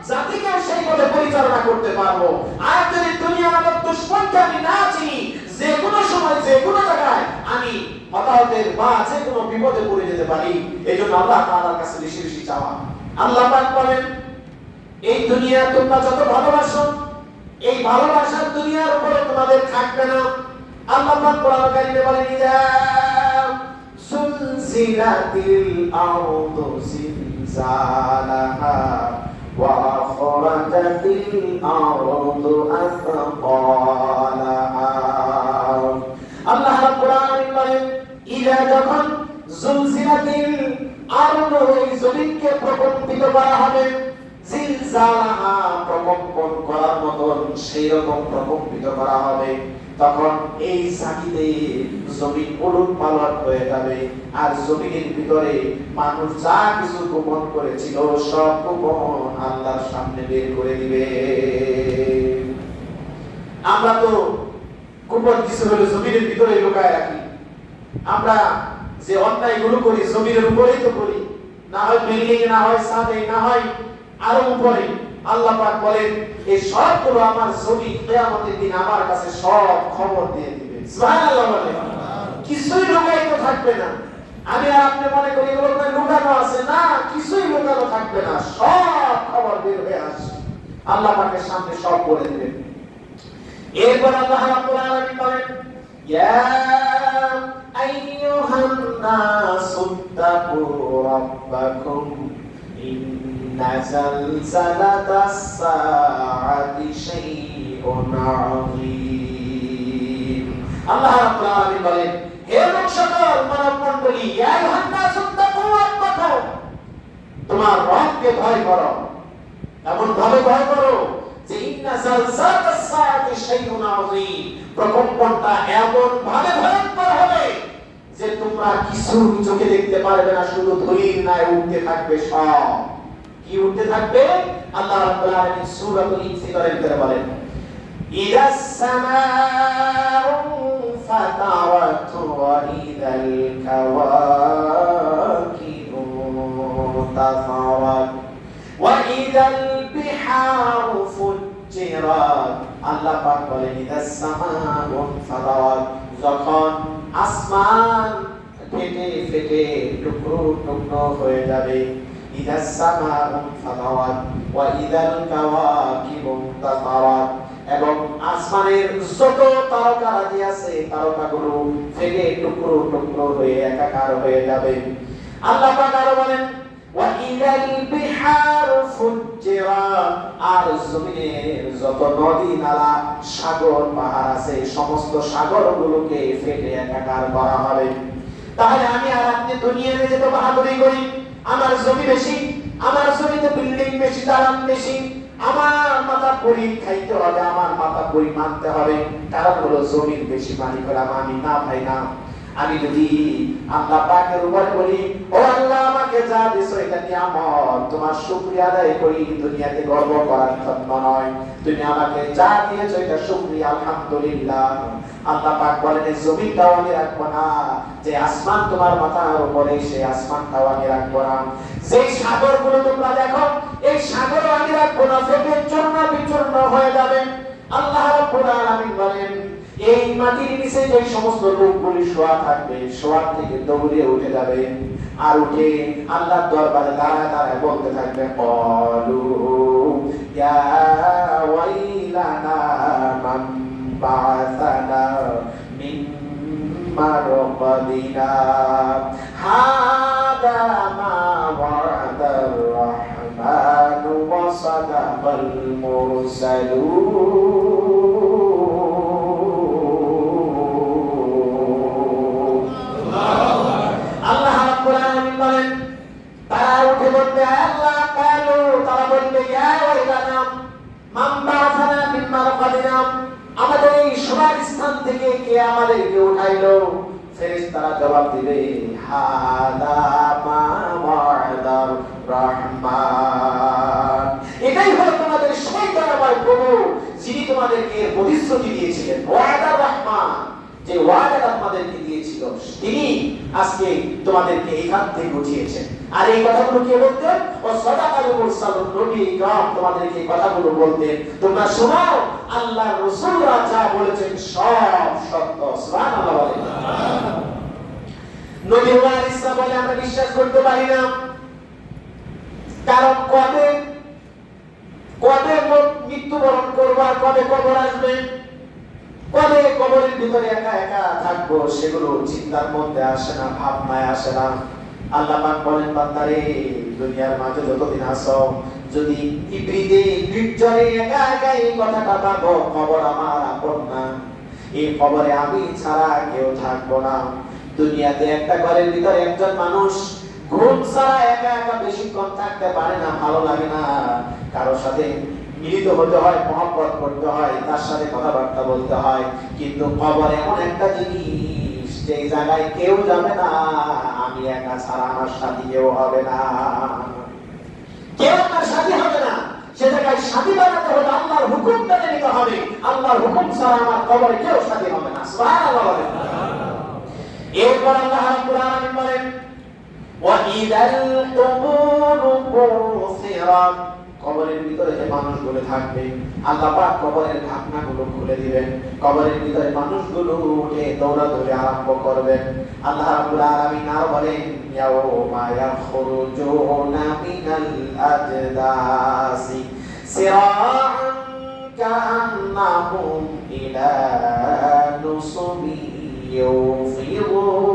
জাতিকেও সেই পথে পরিচালনা করতে পারবো। আর যদি দুনিয়ার আমার দুশ্মনকে আমি না চিনি, যে কোনো সময় যে কোনো জায়গায় আমি হতাহতের বা যে কোনো বিপদে পড়ে যেতে পারি। এই জন্য আল্লাহ তাআলার কাছে বেশি বেশি চাওয়া। আল্লাহ পাক বলেন, এই দুনিয়া তোমরা যত ভালোবাসো, এই ভালোবাসার দুনিয়ার উপরে তোমাদের থাকবে না। আল্লাহ পাক কোরআন কারীমে বলেন, ইযা সুলজিলাতিল আরদু জিলজালাহা ওয়া আখরাজাতিল আরদু আসফালাহা। আল্লাহ রাব্বুল আলামিন বলেন, ইযা যখন জুলজিলাতিল আরদু, এই জমিনকে প্রকম্পিত করা হবে, জিলজালাহা প্রকম্পন করার মতন সেই রকম প্রকম্পিত করা হবে, তখন এই জাতিতে জমিন উলটপালট হয়ে যাবে। আর জমিনের ভিতরে মানুষ যা কিছু গোপন করেছিল সব গোপন আল্লাহর সামনে বের করে দিবে। আমরা তো গোপন কিছু হলে জমিনের ভিতরে লুকায় রাখি। আমরা যে অন্যায়গুলো করি জমিনের উপরেই তো করি, না হয় বিল্ডিং, না হয় ছাদে, না হয় আরো উপরে। আল্লাহ পাক বলেন, এই সবগুলো আমার জমি কিয়ামতের দিন আমার কাছে সব খবর দিয়ে দিবে। সুবহানাল্লাহ বলেন। কিছুই লুকায়িত থাকবে না। আমি আর আপনি মনে করি এগুলো লুকানো আছে, না, কিছুই লুকানো থাকবে না, সব খবর বের হয়ে আসবে, আল্লাহ পাকের সামনে সব বলে দিবেন। এরপর আল্লাহ রাব্বুল আলামিন বলেন, ইয়া আইয়ুহান নাসু তাকু রাব্বাকুম ইন্না জালজালাতাস সাআতি শাইউন আযীম। আল্লাহ রাব্বুল আলামিন বলেন, হে লোক সকল, মানব মণ্ডলী, ইয়া আইয়ুহান নাসু তাকু রাব্বাকুম, তোমার রবকে ভয় করো, এমন ভাবে ভয় করো যে ইন্না জালজালাতাস সাআতি শাইউন আযীম, প্রকম্পনটা এমন ভাবে ভয়ঙ্কর হবে যে তোমরা কিছু চোখে দেখতে পারবে না, শুধু ধূলির ন্যায় উঠতে থাকবে। সব কি উঠতে থাকবে? আল্লাহ রাব্বুল আলামিন সূরাতুল ইনফিতারের ভিতরে বলেন, ইদাস সামাউ ফাতারাত ওয়া ইদাল কাওয়াকিবু তাফারাত ওয়া ইদাল বিহারু ফুজ্জিরাত। আল্লাহ পাক বলেন, ইদাস সামাউ ফাতারাত, যখন আসমান ফেটে ফেটে টুকরো টুকরো হয়ে যাবে। ইদাস সামাউ ফাতারাত ওয়া ইদাল কাওয়াকিবু তাফারাত, এবং আসমানের যত তারকারাজি আছে তারকাগুলো ফেটে টুকরো টুকরো হয়ে একাকার হয়ে যাবে। আল্লাহ পাক আরো বলেন, ওয়া ইদাল বিহারু ফুজ্জিরাত, আর জমিনের যত নদী নালা সাগর পাহাড় আছে সমস্ত সাগরগুলোকে ফেটে একাকার করা হবে। তাহলে আমি আর আপনি দুনিয়াতে যে বাহাদুরি করি, আমার জমি বেশি, আমার জমিতে বিল্ডিং বেশি, দালান বেশি, আমার মাথা পরি খাইতে হবে, আমার মাথা পরি মানতে হবে, কারণ হলো জমির বেশি মালিক হলাম আমি। না ভাই না, আমি যদি আল্লাহ পাকের উপরে বলি ও আল্লাহ আমাকে যা দিছো এটা নিয়ামত, তোমার শুকরিয়া আদায় করি, দুনিয়াতে গর্ব করার জন্য নয়, তুমি আমাকে যা দিয়েছো এটা শুকরিয়া আলহামদুলিল্লাহ। আল্লাহ পাক বলেন এই জমিটাও আমি রাখবো না, যে আসমান তোমার মাথার উপরে সেই আসমানটাও আমি রাখবো না, যে সাগরগুলো তোমরা দেখো এই সাগরও আমি রাখবো না, ফেটে চূর্ণ বিচূর্ণ হয়ে যাবে। আল্লাহ রাব্বুল আলামিন বলেন এই মাটির নিচে যে সমস্ত লোকগুলি শোয়া থাকবে, শোয়ার থেকে দৌড়ে উঠে যাবে, আর উঠে আল্লাহর দরবারে দাঁড়ায় দাঁড়ায় বলতে থাকবে ক্বালু ইয়া ওয়াইলানা মান বা'আসানা মিন মারকাদিনা হাদা মা ওয়া'দার রাহমানু ওয়া সাদাকাল মুরসালুন। আল্লাহ রাব্বুল আলামিন বলেন তারা উঠে বলবে আল্লাহ কালু, তারা বলবে ইয়া ওয়াইলানা মান বা'আসানা মিন মারকাদিনা, আমাদের এই শোয়ার স্থান থেকে কে আমাদেরকে উঠাইলো? ফেরেশতারা জবাব দিবে হাদা মা ওয়া'দার রাহমান, এটাই হলো তোমাদের সেই দয়াময় প্রভু যিনি তোমাদেরকে প্রতিশ্রুতি দিয়েছিলেন, ওয়া'দার রাহমান, যে ওয়াদাটা তোমাদেরকে দিয়েছিল তিনি আজকে তোমাদেরকে এখান থেকে উঠিয়েছেন। আর এই কথাগুলো কে বলতেন? ও সাদাকাল মুরসালুন, নবী ইকরাম তোমাদেরকে এই কথাগুলো বলতেন, তোমরা শোনো আল্লাহর রাসূলরা যা বলেছেন সব সত্য। সুবহানাল্লাহ বলেন। নবী ওয়ারিসা বলে আমরা বিশ্বাস করতে পারি না, কারণ কবে কবে মৃত্যুবরণ করব, আর কবে কবর আসবে, কবে কবরের ভিতরে একা একা থাকবো সেগুলো চিন্তার মধ্যে আসে না, ভাবনায় আসে না। আল্লাহ পাক বলেন বান্দারে দুনিয়ার মাঝে যতদিন আছো যদি ইবরিদে নির্জনে একা একা এই কথাটা ভাবো কবর আমার আপন না, এই কবরে আমি ছাড়া কেউ থাকবো না। দুনিয়াতে একটা ঘরের ভিতরে একজন মানুষ ঘুম ছাড়া একা একা বেশিক্ষণ থাকতে পারে না, ভালো লাগে না, কারোর সাথে মিলিত হতে হয়, মহব্বত করতে হয়, তার সাথে কথাবার্তা বলতে হয়। কিন্তু কবর এমন একটা জিনিস যে জায়গায় কেউ যাবে না, আমি একা ছাড়া আমার সাথী কেউ হবে না, কেউ আমার সাথী হবে না। সে জায়গায় সাথী বানাতে হলে আল্লাহর হুকুম মেনে নিতে হবে, আল্লাহর হুকুম ছাড়া আমার কবরে কেউ সাথী হবে না। সুবহানাল্লাহ বলেন। এরপর আল্লাহ রাব্বুল আলামিন বলেন ওয়া ইদাল কুবুরু বুসিরাত, কবরের ভিতরে যে মানুষগুলো থাকবে আল্লাহ পাক কবরের ঢাকনাগুলো খুলে দিবেন, কবরের ভিতরে মানুষগুলো উঠে দৌড়াদৌড়ি আরম্ভ করবেন। আল্লাহ রাব্বুল আলামিন আর বলেন ইয়াউমা ইয়াখরুজুনা মিনাল আজদাসি সিরাআন কাআন্নাহুম ইলা নুসবি ইউফিরুন।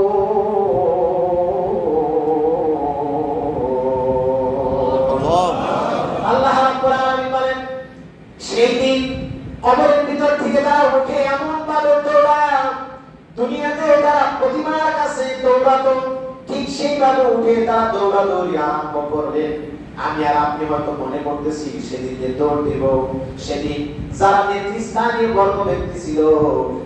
আল্লাহ রাব্বুল আলামিন বলেন সেই দিন কবরের ভিতর থেকে তারা উঠে এমন ভাবে দৌড়ায়, দুনিয়াতে তারা প্রতিমার কাছে দৌড়াতো, ঠিক সেইভাবে উঠে তারা দৌড়াদৌড়ি আরম্ভ করবে। আমি আর আপনি হয়তো মনে করতেছি সেদিন যে দৌড় দেব, সেদিন যারা নেতৃস্থানীয় বর্গ ব্যক্তি ছিল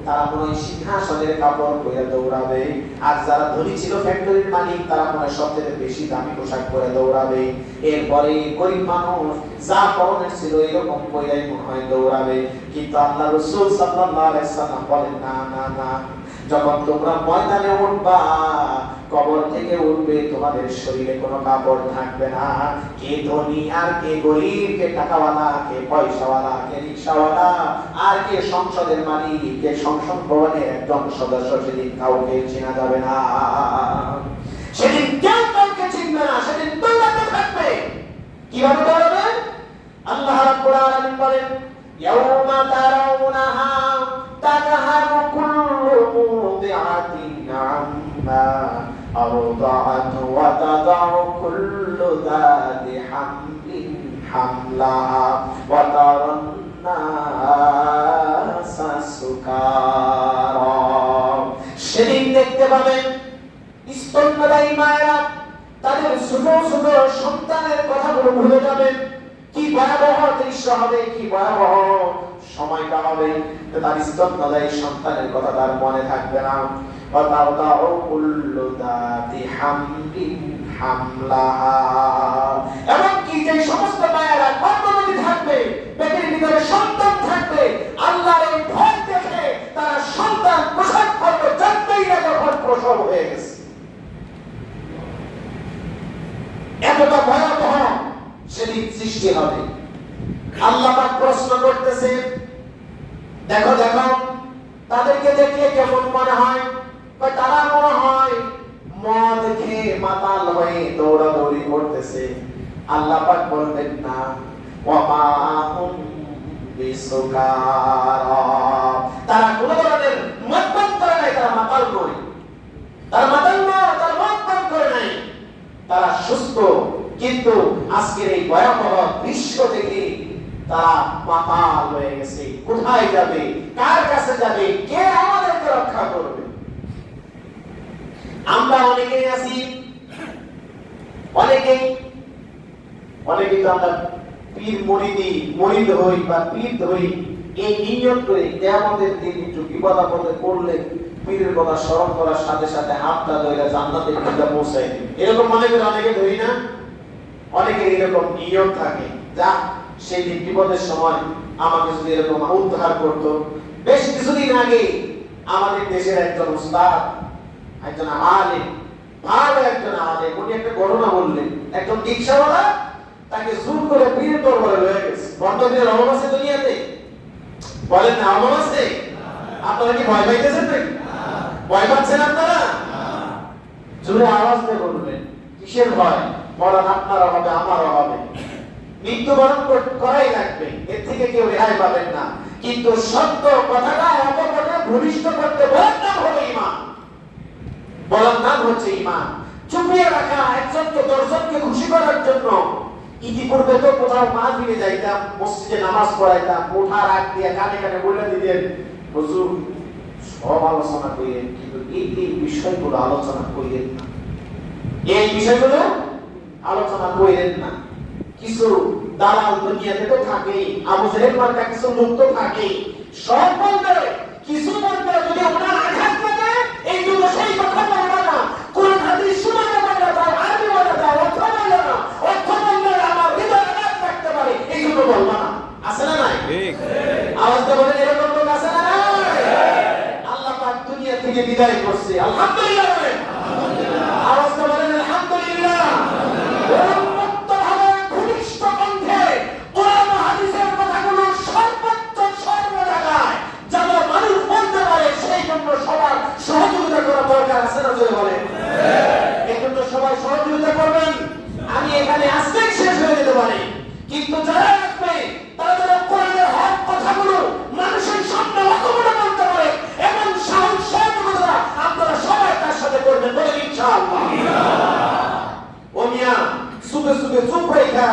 তারা মনে হয় সিংহাসনের কাপড় পরে দৌড়াবে, আর যারা ধনী ছিল ফ্যাক্টরির মালিক তারা মনে হয় সবচেয়ে বেশি দামি পোশাক পরে দৌড়াবে। এরপরে গরিব মানুষ যা পরনের ছিল এরকম পরেই মনে হয় দৌড়াবে। কিন্তু আল্লাহ রাসূল সাল্লাল্লাহু আলাইহি সাল্লাম বলেন না না না, যখন তোমরা ময়দানে উঠবা কবর থেকে উঠবে তোমাদের শরীরে কোনো কাপড় থাকবে না, কে ধনী আর কে গরিব, কে টাকাওয়ালা কে পয়সাওয়ালা, কে রিকশাওয়ালা আর কে সংসদের মালিক, কে সংসদ ভবনের একজন সদস্য, সেদিন কাউকে চেনা যাবে না, সেদিন কেউ কাউকে চিনবে না, সেদিন দৌড়াতে থাকবে। কিভাবে দৌড়াবে? আল্লাহ রাব্বুল আলামিন বলেন ইয়াউমা তারাউনাহা তাযহাবু কুল্লু মুদিআতিন আম্মা আরদাআত ওয়া তাদাউ কুল্লু যাতি হামলিন হামলাহা ওয়া তারান নাসা সুকারা। সেদিন দেখতে পাবেন স্তন্যদায়ী মায়েরা তাদের ছোট ছোট সন্তানের কথাগুলো ভুলে যাবেন। কি ভয়াবহ দৃশ্য হবে, কি ভয়াবহ সময়টা হবে, তার স্তন্যদায়ী সন্তানের কথা তার মনে থাকবে না। ওয়াতাদাউ কুল্লু যাতি হামলিন হামলাহা, এবং কি যে সমস্ত মায়েরা গর্ভবতী থাকবে, পেটের ভিতরে সন্তান থাকবে, আল্লাহর এই ভয় দেখে তারা সন্তান প্রসব করবে, জানতেই না যখন প্রসব হয়ে গেছে। এতটা ভয়াবহ সেদিন সৃষ্টি হবে। আল্লাহ পাক প্রশ্ন করতেছে, দেখো দেখো তাদেরকে দেখলে কেমন মনে হয়? তারা মনে হয় মদ খেয়ে মাতাল হয়ে দৌড়াদৌড়ি করতেছে। আল্লাহ পাক বলবেন না, ওয়া মা হুম বিসুকারা, তারা কোন ধরনের মদপান করে নাই, তারা মাতাল নয়, তারা মাতাল নয়, তারা মদপান করে নাই, তারা সুস্থ। কিন্তু আজকের এই ভয়াবহ দৃশ্য দেখে তারা মাতাল হয়ে গেছে। কোথায় যাবে, কার কাছে যাবে, কে আমাদেরকে রক্ষা করবে? আমরা অনেকেই আছি, অনেকেই তো আমরা পীর মরিদ হই বা পীর হই, এই নিয়ত করে কিয়ামতের দিন একটু বিপদ আপদে পড়লে পীরের কথা স্মরণ করার সাথে সাথে হাতটা ধরে জান্নাতের দিকে পৌঁছায়। এরকম মনে করে অনেকে ধরি না, অনেকের এরকম নিয়ত থাকে, যা সেই দিন বিপদের সময় আমাকে যদি এরকম উদ্ধার করতো। বেশ কিছুদিন আগে আমাদের দেশের একজন উস্তাদ, একজন আলেম, ভালো একজন আলেম, উনি একটা ঘটনা বললেন। একজন রিকশাওয়ালা তাকে জোর করে পীরের দরবারে লয়ে গেছে। বর্তমানে অভাব আছে দুনিয়াতে, বলেন না অভাব আছে? আপনারা কি ভয় পাইতেছেন নাকি? ভয় পাচ্ছেন আপনারা? জোরে আওয়াজ দিয়ে বলবেন, কিসের ভয়? মরণ আপনারও হবে, আমারও হবে, মৃত্যুবরণ করাই লাগবে, এর থেকে কেউ রেহাই পাবেন না। কিন্তু সত্য কথাটা অপরকে ভূমিষ্ঠ করতে বলার নাম হলো ঈমান, বলার নাম হচ্ছে ঈমান। চুপিয়ে রাখা একজনকে দশজনকে খুশি করার জন্য। ইতিপূর্বে তো কোথাও মাহফিলে যাইতাম, মসজিদে নামাজ পড়াইতাম, ওঠার আগ দিয়ে কানে কানে বলে দিতেন, হুজুর সব আলোচনা করিলেন, কিন্তু এই বিষয়গুলো আলোচনা করিলেন না, এই বিষয়গুলো আলোচনা করিলেন না। কিছু দালাল দুনিয়াতে তো থাকেই, আবু জেহেল মার্কা কিছু লোক তো থাকেই, সব বলবে, কিছু বলবে, যদি ওনার আঘাত লাগে এই জন্য সেই কথা বলবে না, কোরআন হাদিস শোনাতে পারে না, তার আরবি বলে না, অর্থ বলে না, অর্থ বললে আমার হৃদয় আঘাত লাগতে পারে, এই জন্য বলবে না। আছে না নাই? ঠিক। আওয়াজটা বলেন, এরকম লোক আছে না নাই? আল্লাহ পাক দুনিয়া থেকে বিদায় করছে, আলহামদুলিল্লাহ বলেন, আওয়াজটা বলেন আলহামদুলিল্লাহ। সহযোগিতা করা দরকার আছে না? জোরে বলেন। এখন তো সবাই সহযোগিতা করবেন। আমি এখানে আজকে শেষ হয়ে যেতে পারি, কিন্তু যারা আসবে তারা যেন কোরআনের হক কথাগুলো মানুষের সামনে অকপটে বলতে পারে, এবং সাহস সহযোগিতা আপনারা সবাই তার সাথে করবেন, বলে ইনশাআল্লাহ। ও মিয়া, সুবে সুবে চুপ রেখা,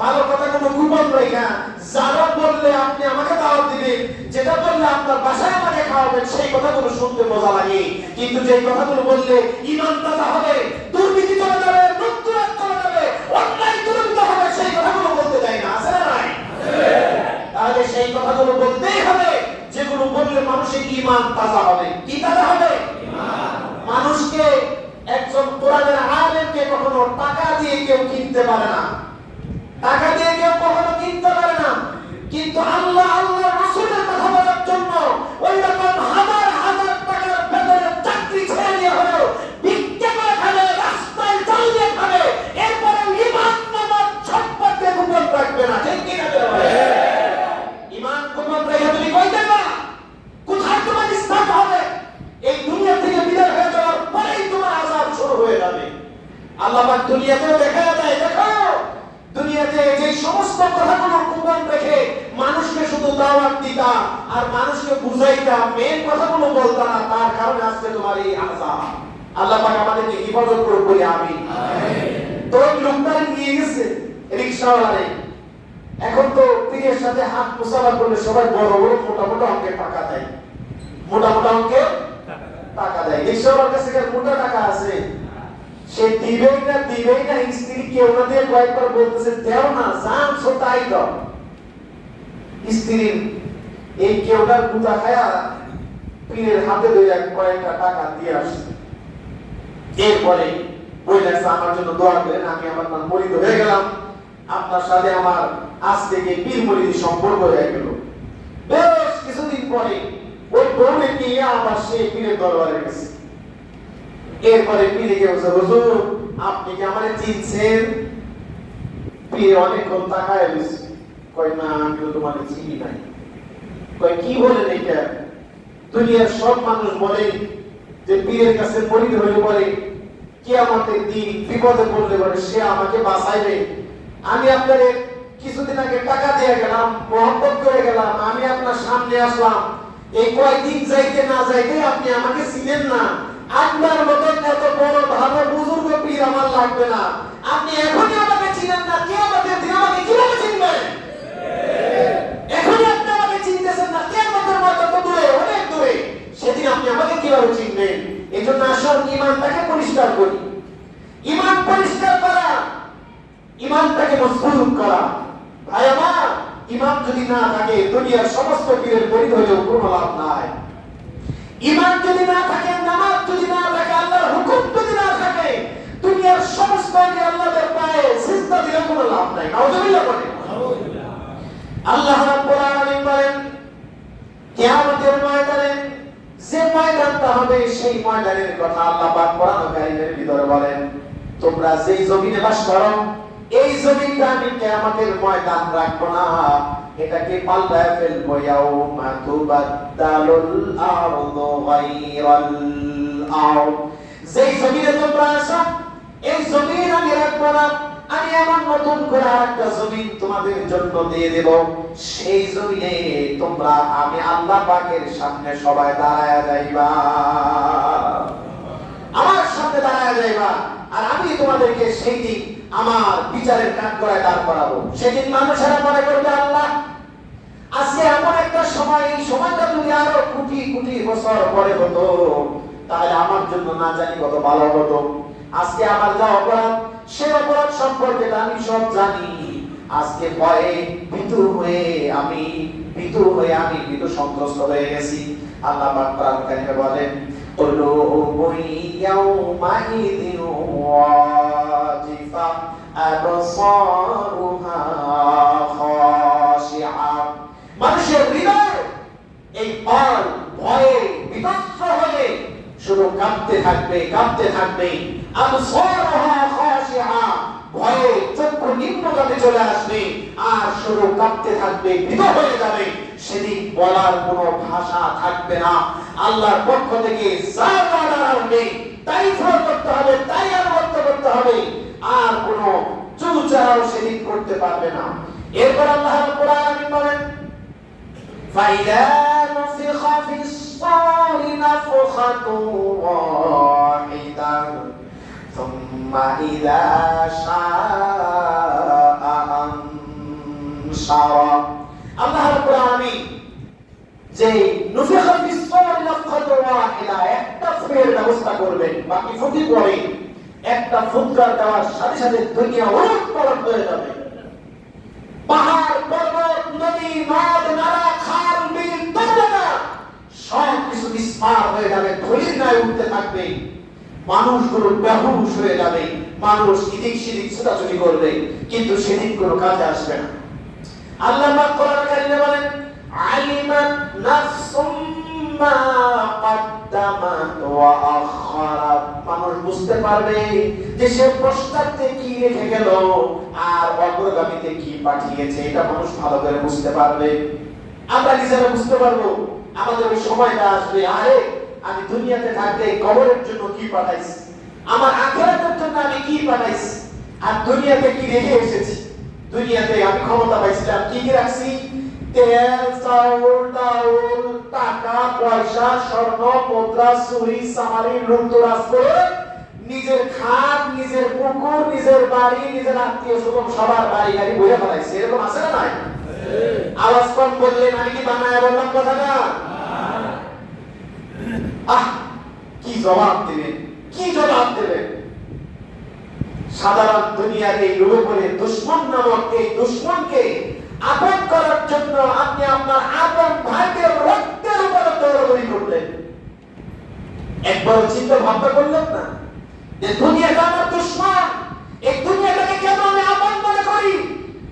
ভালো কথাগুলো গোপন রেখা, যারা বললে আপনি আমাকে দাওয়াত দিবেন, যেটা বললে আপনার বাসায় আমাকে খাওয়াবেন, সেই কথাগুলো শুনতে মজা লাগে, কিন্তু যে কথাগুলো বললে ঈমান তাজা হবে, দুর্নীতি চলে যাবে, নতুন চলে যাবে, অন্যায় দূরীভূত হবে, সেই কথাগুলো বলতে দেয় না। আছে না নাই? তাহলে সেই কথাগুলো বলতেই হবে যেগুলো বললে মানুষের ঈমান তাজা হবে। কি তাজা হবে? ঈমান। মানুষকে, একজন কোরআনের আলেমকে কখনো টাকা দিয়ে কেউ কিনতে পারে না, টাকা দিয়ে কেউ কখনো কিনতে পারে না, কিন্তু আল্লাহ আল্লাহ রাসূলের কথা বলার জন্য ওই রকম হাজার হাজার টাকার বেতনের চাকরি ছেড়ে দিয়ে হলেও ভিক্ষা করে খাবে, রাস্তায় চালিয়ে খাবে, এরপরে ঈমান নামক সম্পদকে গোপন রাখবে না। ঠিক কিনা? ঈমান গোপন রেখে তুমি কই যাবা? কোথায় তোমার স্থান হবে? এই দুনিয়া থেকে বিদায় হয়ে যাওয়ার পরেই তোমার আযাব শুরু হয়ে যাবে। আল্লাহ পাক দুনিয়াতেও দেখা যায়, দেখো দুনিয়াতে যে সমস্ত কথাগুলো গোপন রেখে মানুষকে শুধু দাওয়াত দিতা আর মানুষকে বুঝাইতা, মেন কথাগুলো বলতা না, তার কারণে আজকে তোমার এই আযাব। আল্লাহ পাক আমাদেরকে হেফাজত করুক বলি আমিন। তো ওই লোকটা নিয়ে গেছে রিকশাওয়ালারে, এখন তো পীরের সাথে হাত মুসাফা করলে সবাই বড় বড় মোটা মোটা অঙ্কের টাকা দেয়, মোটা মোটা অঙ্কের টাকা দেয়। এই সবার কাছে মোটা টাকা আছে, সে দিবেই না, স্ত্রী কেউ না দিয়ে কয়েকবার বলতেছে দেও না, জান তাই দাও। স্ত্রীর এই কেউটার গুদা খায়া পীরের হাতে ধরে কয়েকটা টাকা দিয়ে আসছে। এরপরে বললেন আমার জন্য দোয়া করেন, আমি আমার নাম মরিদ হয়ে গেলাম, আপনার সাথে আমার আজ থেকে পীর মরিদি সম্পর্ক হয়ে গেল। বেশ কিছুদিন পরে ওই বউকে নিয়ে আবার সে পীরের দরবারে গেছে। এরপরে পীরে গিয়ে বলছে হুজুর আপনি কি আমারে চিনছেন? পীর অনেকক্ষণ তাকায় রয়েছে, কয় না আমি তো তোমাকে চিনি নাই। কয় কি বলেন এটা? দুনিয়ার সব মানুষ বলে যে পীরের কাছে মরিদ হলে পরে কিয়ামতের দিন বিপদে পড়লে পরে সে আমাকে বাঁচাইবে। আমি আপনারে কিছুদিন আগে টাকা দিয়ে গেলাম, মহব্বত করে গেলাম, আমি আপনার সামনে আসলাম, এই কয়েকদিন যাইতে না যাইতে আপনি আমাকে চিনেন না। আপনার মতন এত বড় ভালো বুজুর্গ পীর আমার লাগবে না, আপনি এখনই আমাকে চিনেন না, কিয়ামতের দিন আমাকে কিভাবে চিনবেন? এখনই আপনি আমাকে চিনতেছেন না, কিয়ামতের মাঠ কত দূরে, অনেক দূরে, সেদিন আপনি আমাকে কিভাবে চিনবেন? এজন্য আসল ঈমানটাকে পরিষ্কার করি। ঈমান পরিষ্কার করা, ঈমানটাকে মজবুত করা। ভাই আমার, ঈমান যদি না থাকে দুনিয়ার সমস্ত পীরের মরিদ হলেও কোনো লাভ নাই। ঈমান যদি না থাকে, নামাজ যদি না থাকে, আল্লাহর হুকুম যদি না থাকে, দুনিয়ার সমস্ত আল্লাহর পায়ে সিজদা দিলে কোনো লাভ নাই। নাউজুবিল্লাহ বলেন। আল্লাহ রাব্বুল আলামিন বলেন কিয়ামতের ময়দানে যে ময়দানটা হবে সেই ময়দানের কথা আল্লাহ পাক কোরআন কারীমের ভিতরে বলেন, তোমরা যেই জমিনে বাস করো এই জমিনটা আমি কিয়ামতের ময়দান রাখবো না, এটাকে পাল্টায় ফেলবো। ইয়াউমা তুবাদদালুল আরদু গায়রাল আরদ, যেই জমিনে তোমরা আছো এই জমিন আমি রাখবো না, আমি এমন নতুন করে আরেকটা জমিন তোমাদের জন্য দিয়ে দেব। সেই জমিনে তোমরা আমি আল্লাহ পাকের সামনে সবাই দাঁড়ায়া যাইবা, আমার সামনে দাঁড়ায়া যাইবা, আর আমি তোমাদেরকে সেই দিন আমার বিচারের কাঠগড়ায় দাঁড় করাবো। সেদিন মানুষেরা মনে করবে আল্লাহ আজকে এমন একটা সময়, এই সময়টা যদি আরো কোটি কোটি বছর পরে হতো তাহলে আমার জন্য না জানি কত ভালো হতো। আজকে আমার যা অপরাধ, সে অপরাধ সম্পর্কে আমি সব জানি। আজকে ভয়ে ভীতু হয়ে আমি ভীতু সন্ত্রস্ত হয়ে গেছি। আল্লাহ পাক কোরআন কারীমে বলেন কুলুবুন ইয়াউমাইযিন ওয়াজিফা আবসারুহা খাশিআ, মানুষের হৃদয় এই ভয়ে বিতস্ত্র হয়ে শুধু কাঁপতে থাকবে। আবসারুহা খাশিআ, ভয়ে চক্ষু নিম্নগামী চলে আসবে আর শুধু কাঁপতে থাকবে, ভীত হয়ে যাবে। সেদিন বলার কোনো ভাষা থাকবে না। আল্লাহর পক্ষ থেকে যা অর্ডার আসবে তাই ফলো করতে হবে, তাই আনুগত্য করতে হবে, আর কোনো চুলচাও সেদিন করতে পারবে না। এরপর আল্লাহ রাব্বুল আলামিন বলেন ফাইদা নুফিখা ফিস সারি নাফখাতুন ওয়াহিদা সুম্মা ইযা শাআ আনশারা। আল্লাহ রাব্বুল আলামিন যে নুফিখা ফিস সারি নাফখাতুন ওয়াহিদা, একটা ফুঁকের ব্যবস্থা করবেন, বাকি ফুঁকি পরে একটা ফুৎকার দেওয়ার সাথে সাথে দুনিয়া ওলটপালট হয়ে যাবে। পাহাড় পর্বত নদী নদ নালা খাল বিল দরিয়া সব কিছু বিস্ফার হয়ে যাবে, ধূলির ন্যায় উঠতে থাকবে। মানুষগুলো বেহুশ হয়ে যাবে, মানুষ এদিক সেদিক ছোটাছুটি করবে, কিন্তু সেদিন কোনো কাজে আসবে না। আল্লাহ পাক কোরআন কারীমে বলেন আলিমাত নাফসুম মা কদ্দামাত ওয়া আখারাত, মানুষ বুঝতে পারবে যে সে পশ্চাতে কি রেখে গেল আর অগ্রগামীতে কি পাঠিয়েছে, এটা মানুষ ভালো করে বুঝতে পারবে। আমরা নিজেরা বুঝতে পারবো, আমাদের ওই সময়টা আসবে, আরে আমি দুনিয়াতে থাকতে কবরের জন্য কি পাঠাইছি, আমার আখিরাতের জন্য আমি কি পাঠাইছি, আর দুনিয়াতে কি রেখে এসেছি। দুনিয়াতে আমি ক্ষমতা পাইছিলাম, কি কি রাখছি? তেল, চাউল, ডাউল, টাকা পয়সা, স্বর্ণ মুদ্রা, চুরি চামারি লুটতরাজ করে নিজের খাট, নিজের পুকুর, নিজের বাড়ি, নিজের আত্মীয় স্বজন সবার বাড়ি গাড়ি বইয়ে ফেলাইছে। এরকম আছে না নাই? আওয়াজ কম বললেন, আমি কি বানায় বললাম কথাটা? কি জবাব দেবেন, কি জবাব দেবেন? সাধারণ দুনিয়ার এই লোভে পড়ে দুশমন নামক এই দুশমনকে আপন করার জন্য আপনি আপনার আপন ভাইকে রক্তের উপরে দৌড়াদৌড়ি করলেন। একবার চিন্তা ভাবনা করলেন না যে দুনিয়াটা আমার দুশমন, এই দুনিয়াটাকে কেন আমি আপন মনে করি?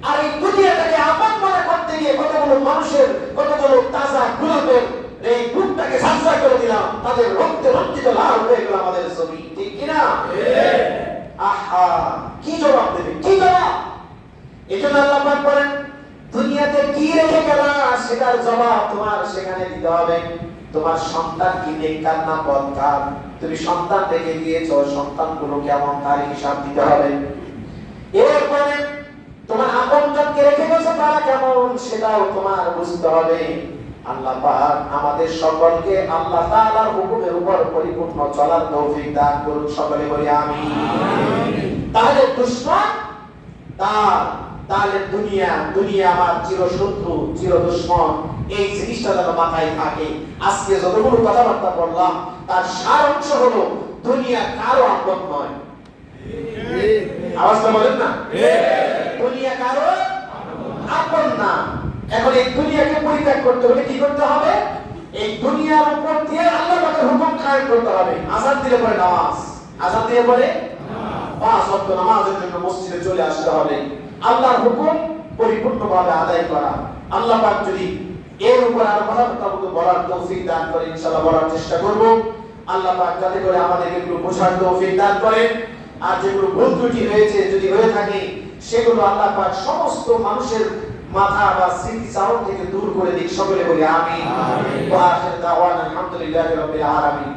আর এই দুনিয়াটাকে আপন মনে করতে গিয়ে কতগুলো মানুষের, কতগুলো তাজা গুলোদের এই বুকটাকে সাজা করে দিলাম, তাদের রক্তে রঞ্জিত লাল হয়ে গেল আমাদের ছবি, ঠিক কিনা? আহা, কি জবাব দেবে, কি জবাব? এজন্য আল্লাহ পাক বলেন, দুনিয়াতে কি রেখে গেলা সেটার জবাব তোমার সেখানে দিতে হবে। তোমার সন্তান কি নেককার না বদকার, তুমি সন্তান রেখে দিয়েছো, সন্তানগুলো কেমন তার হিসাব দিতে হবে। এরপরে তোমার আপনজনকে রেখে গেছো, তারা কেমন সেটাও তোমার বুঝতে হবে। আল্লাহ পাক আমাদের সকলকে আল্লাহ তাআলার হুকুমের উপর পরিপূর্ণ চলার তৌফিক দান করুন, সকলে বলি আমিন। তাহলে দুশমন তাহলে দুনিয়া আমার চিরশত্রু, চির দুশমন, এই জিনিসটা যেন মাথায় থাকে। আজকে যতগুলো কথাবার্তা বললাম তার সার অংশ হলো দুনিয়া কারো আপন নয়। আওয়াজটা বলেন না, দুনিয়া কারো আপন না। এখন এই দুনিয়াকে পরিত্যাগ করতে হলে কি করতে হবে? এই দুনিয়ার উপর দিয়ে আল্লাহ পাকের হুকুম কায়েম করতে হবে। আযান দিলে পরে নামাজ, আযান দিয়ে পরে 5 ওয়াক্ত নামাজের জন্য মসজিদে চলে আসতে হবে। আল্লাহর হুকুম পরিপূর্ণভাবে আদায় করা। আল্লাহ পাক যদি এর উপর আরো কথাবার্তা বলার তৌফিক দান করে ইনশাআল্লাহ বলার চেষ্টা করব। আল্লাহ পাক যাতে করে আমাদের এগুলো বোঝার তৌফিক দান করেন। আর যেগুলো ভুল ত্রুটি হয়েছে যদি হয়ে থাকে সেগুলো আল্লাহ পাক সমস্ত মানুষের মাথা বা স্মৃতিচারণ থেকে দূর করে দিক, সকলে বলি আমিন। ওয়া আখির দাওয়ানা আলহামদুলিল্লাহি রাব্বিল আলামিন।